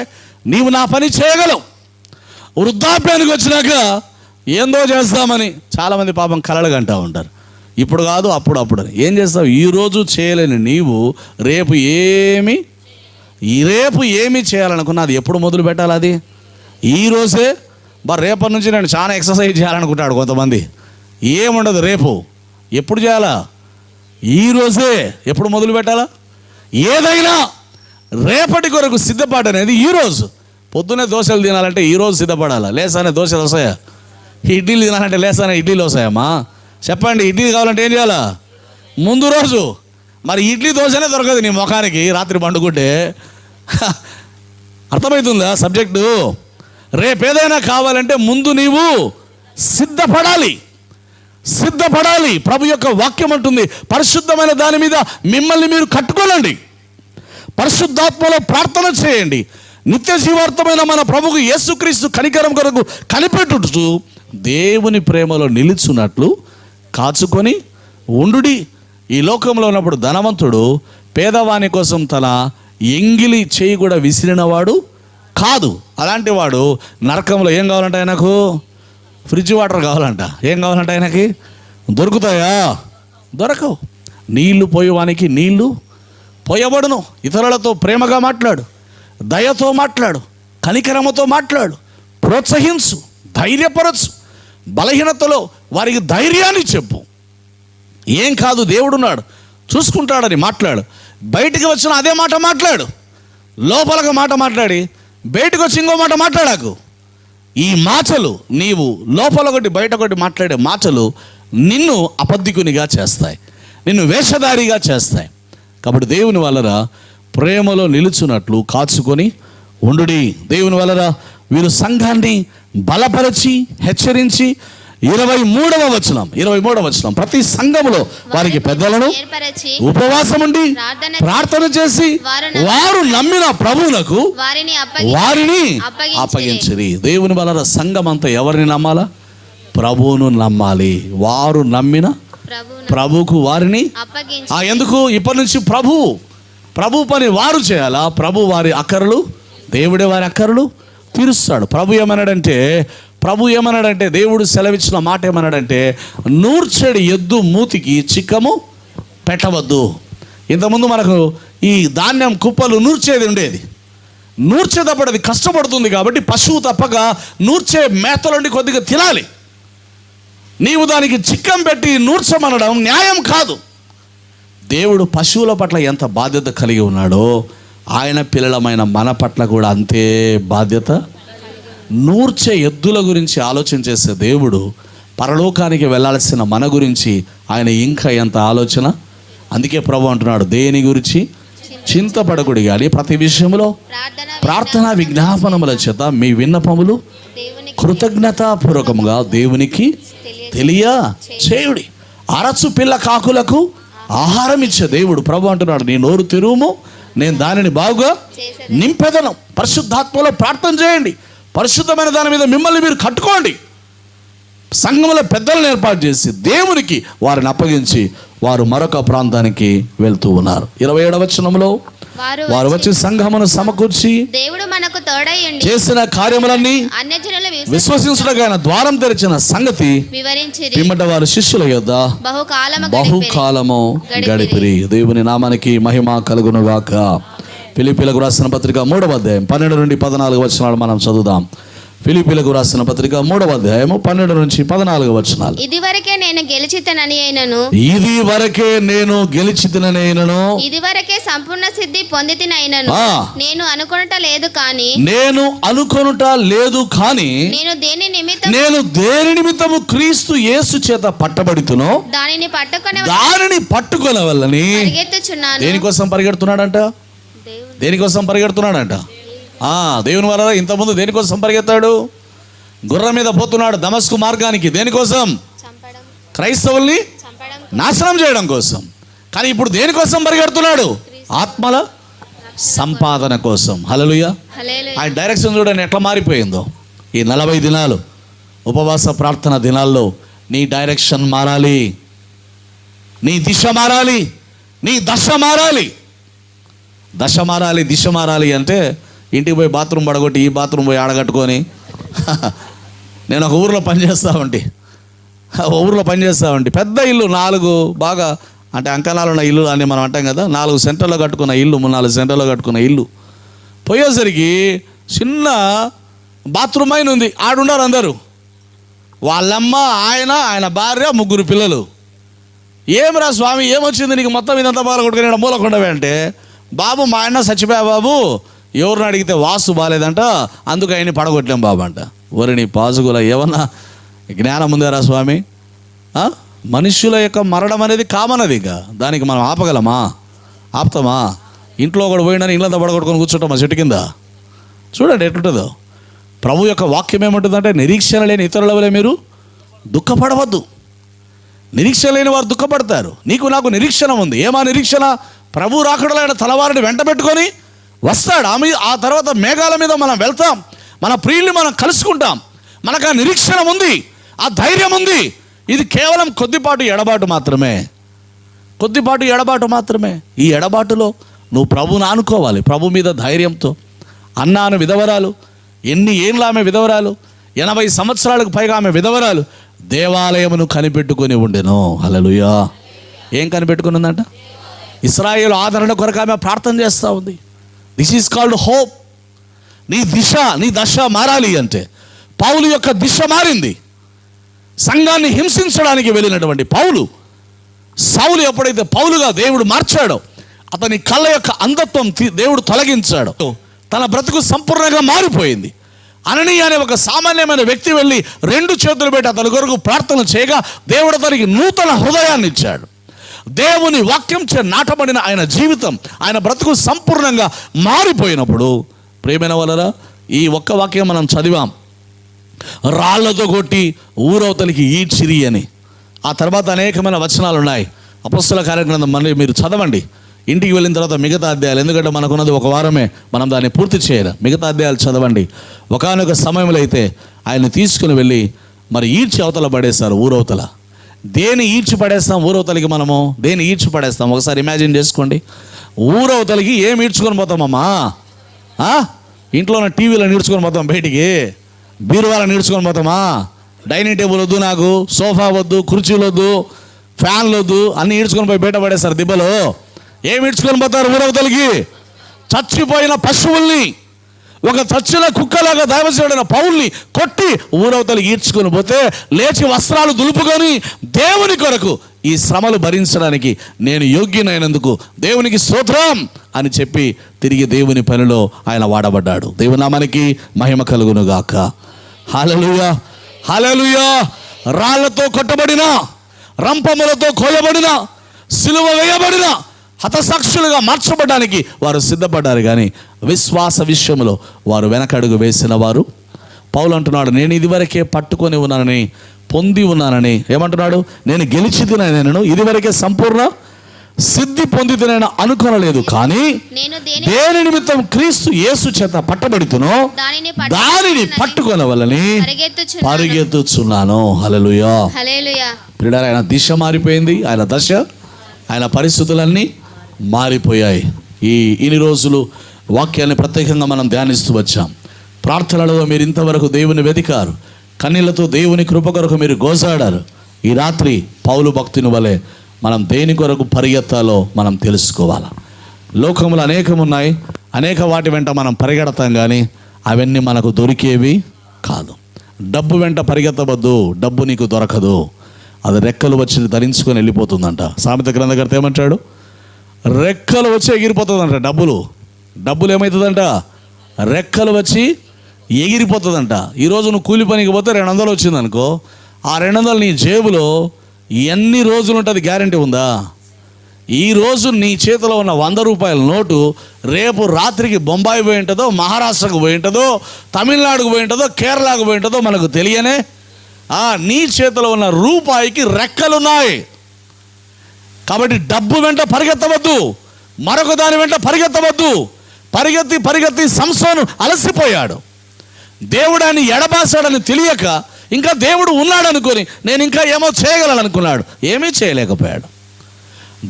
Speaker 2: నీవు నా పని చేయగలవు. వృద్ధాప్యానికి వచ్చినాక ఏందో చేస్తామని చాలామంది పాపం కలలు కంటూ ఉంటారు. ఇప్పుడు కాదు అప్పుడు అని. ఏం చేస్తావు? ఈరోజు చేయలేని నీవు రేపు ఏమి చేయాలనుకున్నా అది ఎప్పుడు మొదలు పెట్టాలి? అది ఈరోజే. రేపటి నుంచి నేను చాలా ఎక్సర్సైజ్ చేయాలనుకుంటాడు కొంతమంది. ఏముండదు రేపు. ఎప్పుడు చేయాలా? ఈరోజే. ఎప్పుడు మొదలు పెట్టాలా? ఏదైనా రేపటి కొరకు సిద్ధపాటు అనేది ఈరోజు. పొద్దున్నే దోశలు తినాలంటే ఈరోజు సిద్ధపడాలా? లేసానే దోశలు వస్తాయా? ఇడ్లీలు తినాలంటే లేసానే ఇడ్లీలు వస్తాయమ్మా? చెప్పండి. ఇడ్లీ కావాలంటే ఏం చేయాలా? ముందు రోజు. మరి ఇడ్లీ దోశనే దొరకదు నీ ముఖానికి రాత్రి పండుకుంటే. అర్థమవుతుందా సబ్జెక్టు? రేపేదైనా కావాలంటే ముందు నీవు సిద్ధపడాలి. ప్రభు యొక్క వాక్యం అంటుంది, పరిశుద్ధమైన దాని మీద మిమ్మల్ని మీరు కట్టుకోనండి, పరిశుద్ధాత్మలో ప్రార్థన చేయండి, నిత్య జీవార్థమైన మన ప్రభువు యేసుక్రీస్తు కనికరం కొరకు కనిపెట్టుచు దేవుని ప్రేమలో నిలుచున్నట్లు కాచుకొని ఉండుడి. ఈ లోకంలో ఉన్నప్పుడు ధనవంతుడు పేదవాని కోసం తన ఎంగిలి చేయి కూడా విసిరినవాడు కాదు. అలాంటి వాడు నరకంలో ఏం కావాలంట ఆయనకు? ఫ్రిడ్జ్ వాటర్ కావాలంట. ఏం కావాలంట ఆయనకి? దొరుకుతాయా? దొరకవు. నీళ్లు పోయేవానికి నీళ్లు పోయబడును. ఇతరులతో ప్రేమగా మాట్లాడు, దయతో మాట్లాడు, కనికరమతో మాట్లాడు, ప్రోత్సహించు, ధైర్యపరచు. బలహీనతలో వారికి ధైర్యాన్ని చెప్పు. ఏం కాదు, దేవుడున్నాడు, చూసుకుంటాడని మాట్లాడు. బయటికి వచ్చిన అదే మాట మాట్లాడు. లోపలగా మాట మాట్లాడి బయటకు వచ్చి ఇంకో మాట మాట్లాడాకు. ఈ మాటలు నీవు లోపల ఒకటి బయట ఒకటి మాట్లాడే మాటలు నిన్ను అబద్ధికునిగా చేస్తాయి, నిన్ను వేషధారిగా చేస్తాయి. కాబట్టి దేవుని వలన ప్రేమలో నిలుచున్నట్లు కాచుకొని ఉండుడి. దేవుని వలన వీరు సంఘాన్ని బలపరిచి హెచ్చరించి 23వ వచనం ప్రతి సంఘములో వారికి పెద్దలను ఉపవాసం ఉండి ప్రార్థన చేసి వారు నమ్మిన ప్రభువునకు వారిని అప్పగించిరి. దేవుని వలన సంఘం అంతా ఎవరిని నమ్మాలా? ప్రభువును నమ్మాలి. వారు నమ్మిన ప్రభువుకు వారిని ఎందుకు? ఇప్పటి నుంచి ప్రభు పని వారు చేయాలా? ప్రభు వారి అక్కరలు, దేవుడే వారి అక్కరలు తీరుస్తాడు. ప్రభు ఏమన్నాడంటే దేవుడు సెలవిచ్చిన మాట ఏమన్నాడంటే, నూర్చెడి ఎద్దు మూతికి చిక్కము పెట్టవద్దు. ఇంతకుముందు మనకు ఈ ధాన్యం కుప్పలు నూర్చేది ఉండేది. నూర్చేటప్పుడు అది కష్టపడుతుంది కాబట్టి పశువు తప్పక నూర్చే మేతలుండి కొద్దిగా తినాలి. నీవు దానికి చిక్కం పెట్టి నూర్చమనడం న్యాయం కాదు. దేవుడు పశువుల పట్ల ఎంత బాధ్యత కలిగి ఉన్నాడో ఆయన పిల్లలమైన మన పట్ల కూడా అంతే బాధ్యత. నూర్చే ఎద్దుల గురించి ఆలోచన చేసే దేవుడు పరలోకానికి వెళ్ళాల్సిన మన గురించి ఆయన ఇంకా ఎంత ఆలోచన. అందుకే ప్రభు అంటున్నాడు, దేని గురించి చింతపడకుడి కానీ ప్రతి విషయంలో ప్రార్థనా విజ్ఞాపనముల చేత మీ విన్నపములు కృతజ్ఞతాపూర్వకముగా దేవునికి తెలియ చేయుడి. అరచు పిల్ల కాకులకు ఆహారం ఇచ్చే దేవుడు ప్రభు అంటున్నాడు, నీ నోరు తెరువుము, నేను దానిని బాగుగా నింపెదను. పరిశుద్ధాత్మలో ప్రార్థన చేయండి. పరిశుద్ధమైన దాని మీద మిమ్మల్ని మీరు కట్టుకోండి. సంఘంలో పెద్దలను ఏర్పాటు చేసి దేవునికి వారిని అప్పగించి వారు మరొక ప్రాంతానికి వెళ్తూ ఉన్నారు. 27వ వచనంలో వారు వచ్చి సంఘమును సమకూర్చి దేవుడు మనకు తోడయ్యుండి చేసిన కార్యములన్నీ విశ్వసించుటకు ఆయన ద్వారం తెరిచిన సంగతి వివరించిరి. పిమ్మట వారు శిష్యుల యొద్ద బహుకాలము గడిపిరి. దేవుని నామానికి మహిమ కలుగును గాక. ఫిలిప్పీలకు రాసిన పత్రిక 3వ అధ్యాయం 12 నుండి 14 వచనాలు మనం చదువుదాం. ఫిలిప్పీలకు రాసిన పత్రిక 3వ అధ్యాయము 12 నుంచి 14 వచనాలు.
Speaker 3: ఇదివరకే నేను గెలిచితనని అయినను ఇదివరకే సంపూర్ణ సిద్ధి పొందితినైనను నేను అనుకొనుట లేదు కానీ నేను దేని నిమిత్తము క్రీస్తు యేసు చేత పట్టబడితునో దానిని పట్టుకొన వల్లని పరిగెత్తుచున్నాను. దేనికోసం పరిగెడుతున్నాడంట? దేవుని వల్ల ఇంతకుముందు దేనికోసం పరిగెత్తాడు? గుర్రం మీద పోతున్నాడు దమస్కు మార్గానికి. దేనికోసం? క్రైస్తవుల్ని నాశనం చేయడం కోసం. కానీ ఇప్పుడు దేనికోసం పరిగెడుతున్నాడు? ఆత్మల సంపాదన కోసం. హల్లెలూయా. ఆయన డైరెక్షన్ చూడండి ఎట్లా మారిపోయిందో. ఈ 40 దినాలు ఉపవాస ప్రార్థన దినాల్లో నీ డైరెక్షన్ మారాలి, నీ దిశ మారాలి, నీ దశ మారాలి. దిశ మారాలి అంటే ఇంటికి పోయి బాత్రూమ్ పడగొట్టి ఈ బాత్రూమ్ పోయి ఆడగట్టుకొని నేను ఒక ఊరిలో పనిచేస్తా ఉంటే పెద్ద ఇల్లు 4 బాగా అంటే అంకణాలు ఉన్న ఇల్లు అని మనం అంటాం కదా, 4 సెంటర్లో కట్టుకున్న ఇల్లు, 3-4 సెంటర్లో కట్టుకున్న ఇల్లు. పోయేసరికి చిన్న బాత్రూమ్ అయిన ఉంది. ఆడున్నారు అందరూ, వాళ్ళమ్మ, ఆయన భార్య, 3 పిల్లలు. ఏమిరా స్వామి ఏమొచ్చింది నీకు, మొత్తం ఇదంతా బాగా కొట్టుకుని మూలకొండవే అంటే, బాబు మా ఆయన చచ్చిపోయా బాబు, ఎవరిని అడిగితే వాస్తు బాగాలేదంట, అందుకు ఆయన్ని పడగొట్టాం బాబు అంట. నీ పాజుగుల ఏమన్నా జ్ఞానం ఉందారా స్వామి? మనుష్యుల యొక్క మరణం అనేది కామన్. అది ఇంకా దానికి మనం ఆపుతామా? ఇంట్లో ఒకడు పోయినని ఇళ్ళంతా పడగొట్టుకొని కూర్చుంటామా చెట్టు కింద? చూడండి ఎట్లుంటుందో. ప్రభు యొక్క వాక్యం ఏమంటుందంటే, నిరీక్షణ లేని ఇతరుల వలె మీరు దుఃఖపడవద్దు. నిరీక్షణ లేని వారు దుఃఖపడతారు. నాకు నిరీక్షణ ఉంది. ఏమా నిరీక్షణ? ప్రభు రాకడలో ఆయన తలవారిని వెంట పెట్టుకొని వస్తాడు. ఆ తర్వాత మేఘాల మీద మనం వెళ్తాం, మన ప్రియుల్ని మనం కలుసుకుంటాం. మనకు ఆ నిరీక్షణ ఉంది, ఆ ధైర్యం ఉంది. ఇది కేవలం కొద్దిపాటు ఎడబాటు మాత్రమే. కొద్దిపాటు ఎడబాటు మాత్రమే. ఈ ఎడబాటులో నువ్వు ప్రభువుని ఆనుకోవాలి. ప్రభు మీద ధైర్యంతో. అన్నాను విధవరాలు, ఎన్ని ఏళ్ళు ఆమె విధవరాలు, 80 సంవత్సరాలకు పైగా ఆమె విధవరాలు, దేవాలయమును కనిపెట్టుకొని ఉండెను. హల్లెలూయా. ఏం కనిపెట్టుకుని ఉందంట? ఇశ్రాయేలు ఆదరణ కొరకు ఆమె ప్రార్థన చేస్తూ ఉంది. This is called hope. నీ దశ మారాలి అంటే పౌలు యొక్క దిశ మారింది. సంఘాన్ని హింసించడానికి వెళ్ళినటువంటి సౌలు ఎప్పుడైతే పౌలుగా దేవుడు మార్చాడో, అతని కళ్ళ యొక్క అంధత్వం దేవుడు తొలగించాడు. తన బ్రతుకు సంపూర్ణంగా మారిపోయింది. అననీయ అనే ఒక సామాన్యమైన వ్యక్తి వెళ్ళి 2 చేతులు పెట్టి అతని కొరకు ప్రార్థన చేయగా దేవుడు అతనికి నూతన హృదయాన్ని ఇచ్చాడు. దేవుని వాక్యం చే నాటబడిన ఆయన జీవితం, ఆయన బ్రతుకు సంపూర్ణంగా మారిపోయినప్పుడు, ప్రియమైన వాళ్ళరా, ఈ ఒక్క వాక్యం మనం చదివాం, రాళ్లతో కొట్టి ఊరవతలికి ఈడ్చిరి అని. ఆ తర్వాత అనేకమైన వచనాలు ఉన్నాయి. అపొస్తలుల కార్యగ్రంథం మళ్ళీ మీరు చదవండి. ఇంటికి వెళ్ళిన తర్వాత మిగతా అధ్యాయాలు, ఎందుకంటే మనకున్నది ఒక వారమే, మనం దాన్ని పూర్తి చేయాలి. మిగతా అధ్యాయాలు చదవండి. ఒకానొక సమయంలో అయితే ఆయన తీసుకుని వెళ్ళి మరి ఈడ్చి అవతల పడేశారు. ఊరవతల దేని ఈడ్చి పడేస్తాం? ఊరవతలికి మనము దేని ఈడ్చి పడేస్తాం? ఒకసారి ఇమాజిన్ చేసుకోండి. ఊరవతలికి ఏం ఈడ్చుకొని పోతామమ్మా? ఇంట్లో ఉన్న టీవీలో ఈడ్చుకొని పోతాం, బయటికి బీరువాలను ఈడ్చుకొని పోతామా? డైనింగ్ టేబుల్ వద్దు, నాకు సోఫా వద్దు, కుర్చీలు వద్దు, ఫ్యాన్లు వద్దు, అన్నీ ఈడ్చుకొని పోయి బయట పడేస్తారు దిబ్బలో. ఏమి ఈడ్చుకొని పోతారు ఊరవతలికి? చచ్చిపోయిన పశువుల్ని, ఒక చచ్చిన కుక్కలాగా దైవజనుడైన పౌల్ని కొట్టి ఊరవతలికి ఈడ్చుకొని పోతే, లేచి వస్త్రాలు దులుపుకొని దేవుని కొరకు ఈ శ్రమలు భరించడానికి నేను యోగ్యునైనందుకు దేవునికి స్తోత్రం అని చెప్పి తిరిగి దేవుని పనిలో ఆయన వాడబడ్డాడు. దేవుని నామానికి మహిమ కలుగును గాక. హల్లెలూయా, హల్లెలూయా. రాళ్లతో కొట్టబడిన, రంపములతో కోయబడిన, సిలువ వేయబడిన హతసాక్షులుగా మార్చబడడానికి వారు సిద్ధపడ్డారు. కానీ విశ్వాస విషయంలో వారు వెనకడుగు వేసిన వారు. పౌలు అంటున్నాడు, నేను ఇదివరకే పట్టుకొని ఉన్నానని, పొంది ఉన్నానని. ఏమంటున్నాడు? నేను గెలిచి తినను, ఇదివరకే సంపూర్ణ సిద్ధి పొంది తినైనా అనుకోనలేదు, కానీ దేని నిమిత్తం క్రీస్తు యేసు చేత పట్టబడుతునో దానిని పట్టుకొనవలని పరిగెత్తుచున్నాను. హల్లెలూయా. ప్రియులారా, ఆయన దిశ మారిపోయింది. ఆయన దశ, ఆయన పరిస్థితులన్నీ మారిపోయాయి. ఇన్ని రోజులు వాక్యాన్ని ప్రత్యేకంగా మనం ధ్యానిస్తూ వచ్చాం. ప్రార్థనలో మీరు ఇంతవరకు దేవుని వెతికారు, కన్నీళ్లతో దేవుని కృప కొరకు మీరు గోజాడారు. ఈ రాత్రి పౌలు భక్తుని వలె మనం దేని కొరకు పరిగెత్తాలో మనం తెలుసుకోవాలి. లోకములు అనేకం ఉన్నాయి, అనేక వాటి వెంట మనం పరిగెడతాం, కానీ అవన్నీ మనకు దొరికేవి కాదు. డబ్బు వెంట పరిగెత్తవద్దు, డబ్బు నీకు దొరకదు. అది రెక్కలు వచ్చి ధరించుకొని వెళ్ళిపోతుందంట. సామెత గ్రంథకర్త ఏమంటాడు? రెక్కలు వచ్చి ఎగిరిపోతుందంట. డబ్బులు ఏమవుతుందంట? రెక్కలు వచ్చి ఎగిరిపోతుందంట. ఈరోజు నువ్వు కూలి పనికి పోతే 200 వచ్చిందనుకో, ఆ 200 నీ జేబులో ఎన్ని రోజులు ఉంటుంది గ్యారంటీ ఉందా? ఈరోజు నీ చేతిలో ఉన్న 100 రూపాయల నోటు రేపు రాత్రికి బొంబాయి పోయి ఉంటుందో, మహారాష్ట్రకు పోయి ఉంటుందో, తమిళనాడుకు పోయి ఉంటుందో, కేరళకు పోయి ఉంటుందో మనకు తెలియనే. నీ చేతిలో ఉన్న రూపాయికి రెక్కలున్నాయి. కాబట్టి డబ్బు వెంట పరిగెత్తవద్దు, మరొక దాని వెంట పరిగెత్తవద్దు. పరిగెత్తి సంసోను అలసిపోయాడు. దేవుడు ఆయన ఎడబాసాడని తెలియక, ఇంకా దేవుడు ఉన్నాడు అనుకొని నేను ఇంకా ఏమో చేయగలను అనుకున్నాడు. ఏమీ చేయలేకపోయాడు.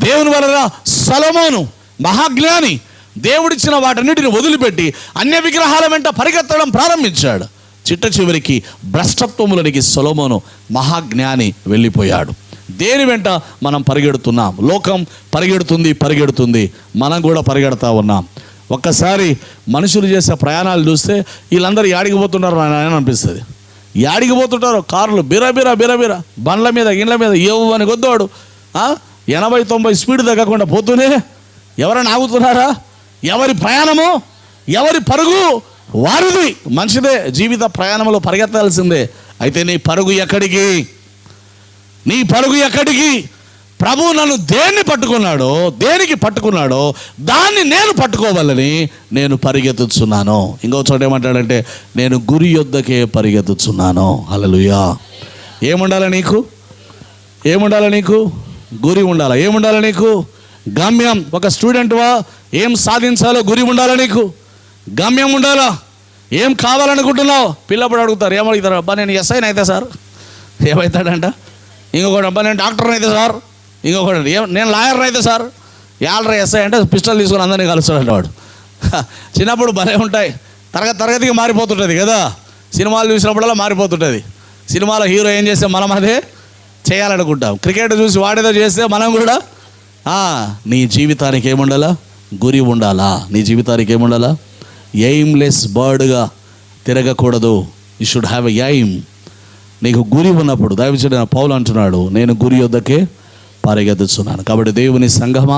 Speaker 3: దేవుని వలన సొలొమోను మహాజ్ఞాని దేవుడిచ్చిన వాటన్నిటిని వదిలిపెట్టి అన్య విగ్రహాల వెంట పరిగెత్తడం ప్రారంభించాడు. చిట్ట చివరికి భ్రష్టత్వములనికి సొలొమోను మహాజ్ఞాని వెళ్ళిపోయాడు. దేని వెంట మనం పరిగెడుతున్నాం? లోకం పరిగెడుతుంది, మనం కూడా పరిగెడతా ఉన్నాం. ఒక్కసారి మనుషులు చేసే ప్రయాణాలు చూస్తే వీళ్ళందరూ యాడికి పోతున్నారు అని అనిపిస్తుంది. యాడికి పోతుంటారో కార్లు బిరబిర బండ్ల మీద ఇండ్ల మీద ఏవని కొద్దోడు 80-90 స్పీడ్ తగ్గకుండా పోతూనే ఎవరైనా ఆగుతున్నారా? ఎవరి ప్రయాణము, ఎవరి పరుగు వారిది. మంచిదే, జీవిత ప్రయాణంలో పరిగెత్తాల్సిందే. అయితే నీ పరుగు ఎక్కడికి? ప్రభు నన్ను దేనికి పట్టుకున్నాడో దాన్ని నేను పట్టుకోవాలని నేను పరిగెత్తుచున్నాను. ఇంకో చోట ఏమంటాడంటే, నేను గురి యొద్దకే పరిగెత్తుచున్నాను. హల్లెలూయా. ఏముండాలి నీకు? గురి ఉండాలి. ఏముండాలి నీకు? గమ్యం. ఒక స్టూడెంట్వా, ఏం సాధించాలో గురి ఉండాలి నీకు, గమ్యం ఉండాలా. ఏం కావాలనుకుంటున్నావు? పిల్లప్పుడు అడుగుతారు, ఏమడుగుతారు? అబ్బా నేను ఎస్ఐని అయితే సార్, ఏమవుతాడంట. ఇంకొకటి, అబ్బా నేను డాక్టర్ని అయితే సార్, ఇంకొకటి నేను లాయర్ అయితే సార్ యాలరా ఎస్ఐ అంటే పిస్టల్ తీసుకొని అందరినీ కలుస్తాడంట వాడు. చిన్నప్పుడు భలే ఉంటాయి, తరగతికి మారిపోతుంటుంది కదా, సినిమాలు చూసినప్పుడల్లా మారిపోతుంటుంది. సినిమాలో హీరో ఏం చేస్తే మనం అదే చేయాలనుకుంటాం. క్రికెట్ చూసి వాడేదో చేస్తే మనం కూడా నీ జీవితానికి ఏముండాలా? గురి ఉండాలా. నీ జీవితానికి ఏముండాలా? ఎయిమ్లెస్ బర్డ్గా తిరగకూడదు. You should have a aim. నీకు గురి ఉన్నప్పుడు దైవజనుడైన పౌలు అంటున్నాడు, నేను గురి యొద్దకే పరిగెత్తుచున్నాను. కాబట్టి దేవుని సంఘమా,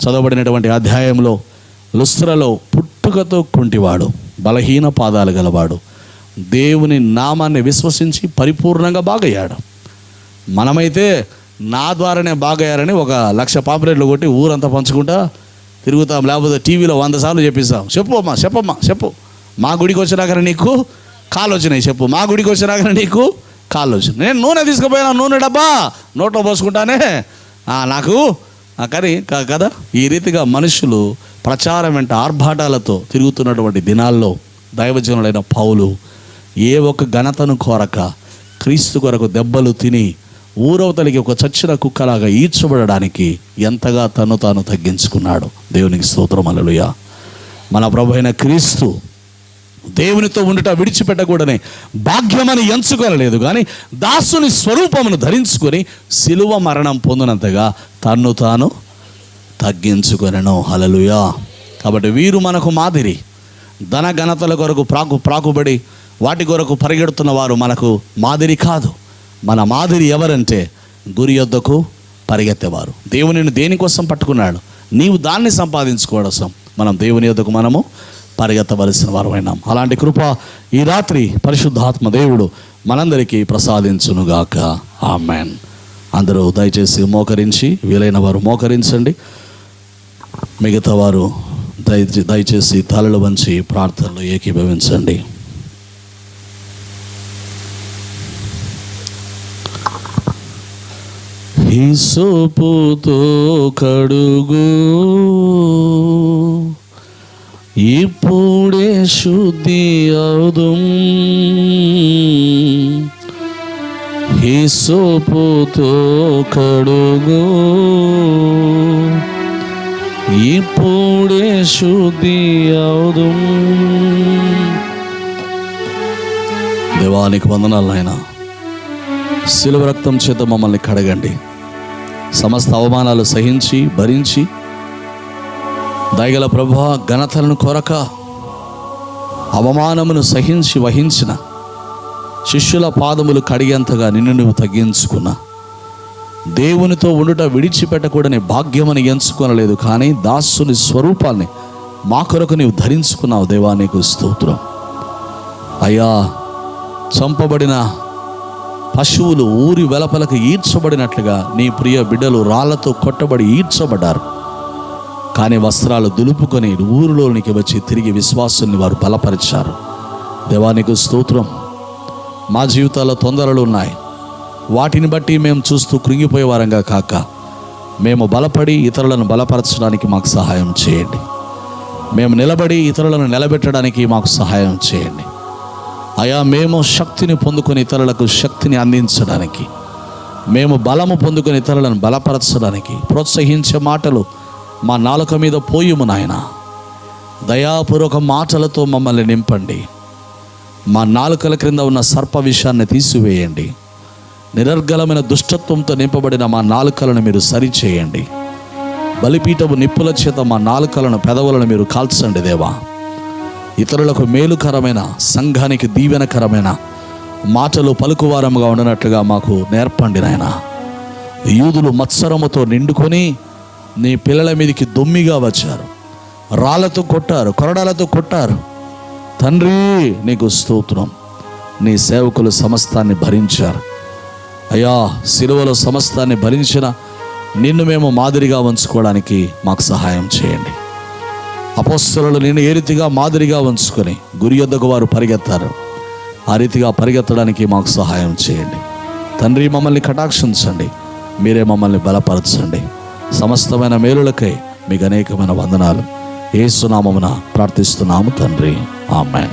Speaker 3: చదవబడినటువంటి అధ్యాయంలో లుస్త్రలో పుట్టుకతో కుంటివాడు, బలహీన పాదాలు గలవాడు, దేవుని నామాన్ని విశ్వసించి పరిపూర్ణంగా బాగయ్యాడు. మనమైతే నా ద్వారానే బాగయ్యారని 1,00,000 పాంప్లెట్లు కొట్టి ఊరంతా పంచుకుంటా తిరుగుతాం, లేకపోతే టీవీలో 100 సార్లు చెప్పిస్తాం. చెప్పు మా గుడికి వచ్చినాకనే నీకు కాళ్ళు వచ్చినాయి, చెప్పు మా గుడికి వచ్చినాకనే నీకు కాళ్ళు వచ్చినాయి. నేను నూనె తీసుకుపోయినా, నూనె డబ్బా నోట్లో పోసుకుంటానే నాకు కానీ కదా. ఈ రీతిగా మనుషులు ప్రచారం వెంట ఆర్భాటాలతో తిరుగుతున్నటువంటి దినాల్లో దైవజనులైన పౌలు ఏ ఒక్క ఘనతను కోరక క్రీస్తు కొరకు దెబ్బలు తిని ఊరవతలికి ఒక చచ్చిన కుక్కలాగా ఈడ్చబడడానికి ఎంతగా తను తాను తగ్గించుకున్నాడు. దేవునికి స్తోత్రం, హల్లెలూయా. మన ప్రభు అయిన క్రీస్తు దేవునితో ఉండుట విడిచిపెట్టకూడని భాగ్యమని ఎంచుకోనలేదు, కానీ దాసుని స్వరూపమును ధరించుకొని సిలువ మరణం పొందినంతగా తన్ను తాను తగ్గించుకొనెను. హల్లెలూయా. కాబట్టి వీరు మనకు మాదిరి. ధన ఘనతల కొరకు ప్రాకుబడి వాటి కొరకు పరిగెడుతున్న వారు మనకు మాదిరి కాదు. మన మాదిరి ఎవరంటే గురి యొద్దకు పరిగెత్తేవారు. దేవునిని దేనికోసం పట్టుకున్నాడు? నీవు దాన్ని సంపాదించుకోవడం. మనం దేవుని యొద్దకు మనము పరిగెత్తవలసిన వారమైనాం. అలాంటి కృప ఈ రాత్రి పరిశుద్ధాత్మ దేవుడు మనందరికీ ప్రసాదించునుగాక. ఆమెన్. అందరూ దయచేసి మోకరించి, వీలైన వారు మోకరించండి, మిగతా వారు దయచేసి తలలు వంచి ప్రార్థనలో ఏకీభవించండి. హిస్సోపుతో కడుగు, ఇప్పుడే శుద్ధి అవుదుం. హిస్సోపుతో కడుగు, ఇప్పుడే శుద్ధి అవుదుం. దేవానికి వందనాలు నాయనా. శిలువ రక్తం చేత మమ్మల్ని కడగండి. సమస్త అవమానాలు సహించి భరించి దయగల ప్రభువా, ఘనతలను కొరక అవమానమును సహించి వహించిన శిష్యుల పాదములు కడిగేంతగా నిన్ను నువ్వు తగ్గించుకున్నా. దేవునితో ఉండుట విడిచిపెట్టకూడని భాగ్యమని ఎంచుకొనలేదు, కానీ దాసుని స్వరూపాన్ని మా కొరకు నీవు ధరించుకున్నావు. దేవా నీకు స్తోత్రం. అయ్యా, చంపబడిన పశువులు ఊరి వెలపలకు ఈడ్చబడినట్లుగా నీ ప్రియ బిడ్డలు రాళ్లతో కొట్టబడి ఈడ్చబడ్డారు. కానీ వస్త్రాలు దులుపుకొని ఊరిలోనికి వచ్చి తిరిగి విశ్వాసుల్ని వారు బలపరిచారు. దేవానికి స్తోత్రం. మా జీవితాల్లో తొందరలు ఉన్నాయి, వాటిని బట్టి మేము చూస్తూ కృంగిపోయే వారంగా కాక మేము బలపడి ఇతరులను బలపరచడానికి మాకు సహాయం చేయండి. మేము నిలబడి ఇతరులను నిలబెట్టడానికి మాకు సహాయం చేయండి. అయా, మేము శక్తిని పొందుకొని ఇతరులకు శక్తిని అందించడానికి, మేము బలము పొందుకొని ఇతరులను బలపరచడానికి ప్రోత్సహించే మాటలు మా నాలుక మీద పోయుము నాయన. దయాపూర్వక మాటలతో మమ్మల్ని నింపండి. మా నాలుకల క్రింద ఉన్న సర్ప విషయాన్ని తీసివేయండి. నిరర్గలమైన దుష్టత్వంతో నింపబడిన మా నాలుకలను మీరు సరిచేయండి. బలిపీఠపు నిప్పుల చేత మా నాలుకలను, పెదవులను మీరు కాల్చండి దేవా. ఇతరులకు మేలుకరమైన, సంఘానికి దీవెనకరమైన మాటలు పలుకువారముగా ఉండనట్లుగా మాకు నేర్పండి నాయన. యూదులు మత్సరముతో నిండుకొని నీ పిల్లల మీదకి దొమ్మిగా వచ్చారు, రాళ్లతో కొట్టారు, కొరడాలతో కొట్టారు. తండ్రి నీకు స్తోత్రం. నీ సేవకులు సమస్తాన్ని భరించారు. అయ్యా, సిలువలో సమస్తాన్ని భరించిన నిన్ను మేము మాదిరిగా ఉంచుకోవడానికి మాకు సహాయం చేయండి. అపోస్తలులు నిన్ను ఏ రీతిగా మాదిరిగా ఉంచుకొని గురి యొద్దకు వారు పరిగెత్తారు, ఆ రీతిగా పరిగెత్తడానికి మాకు సహాయం చేయండి. తండ్రి, మమ్మల్ని కటాక్షించండి, మీరే మమ్మల్ని బలపరచండి. సమస్తమైన మేలులకై మీకు అనేకమైన వందనాలు. యేసు నామమున ప్రార్థిస్తున్నాము తండ్రి. ఆమేన్.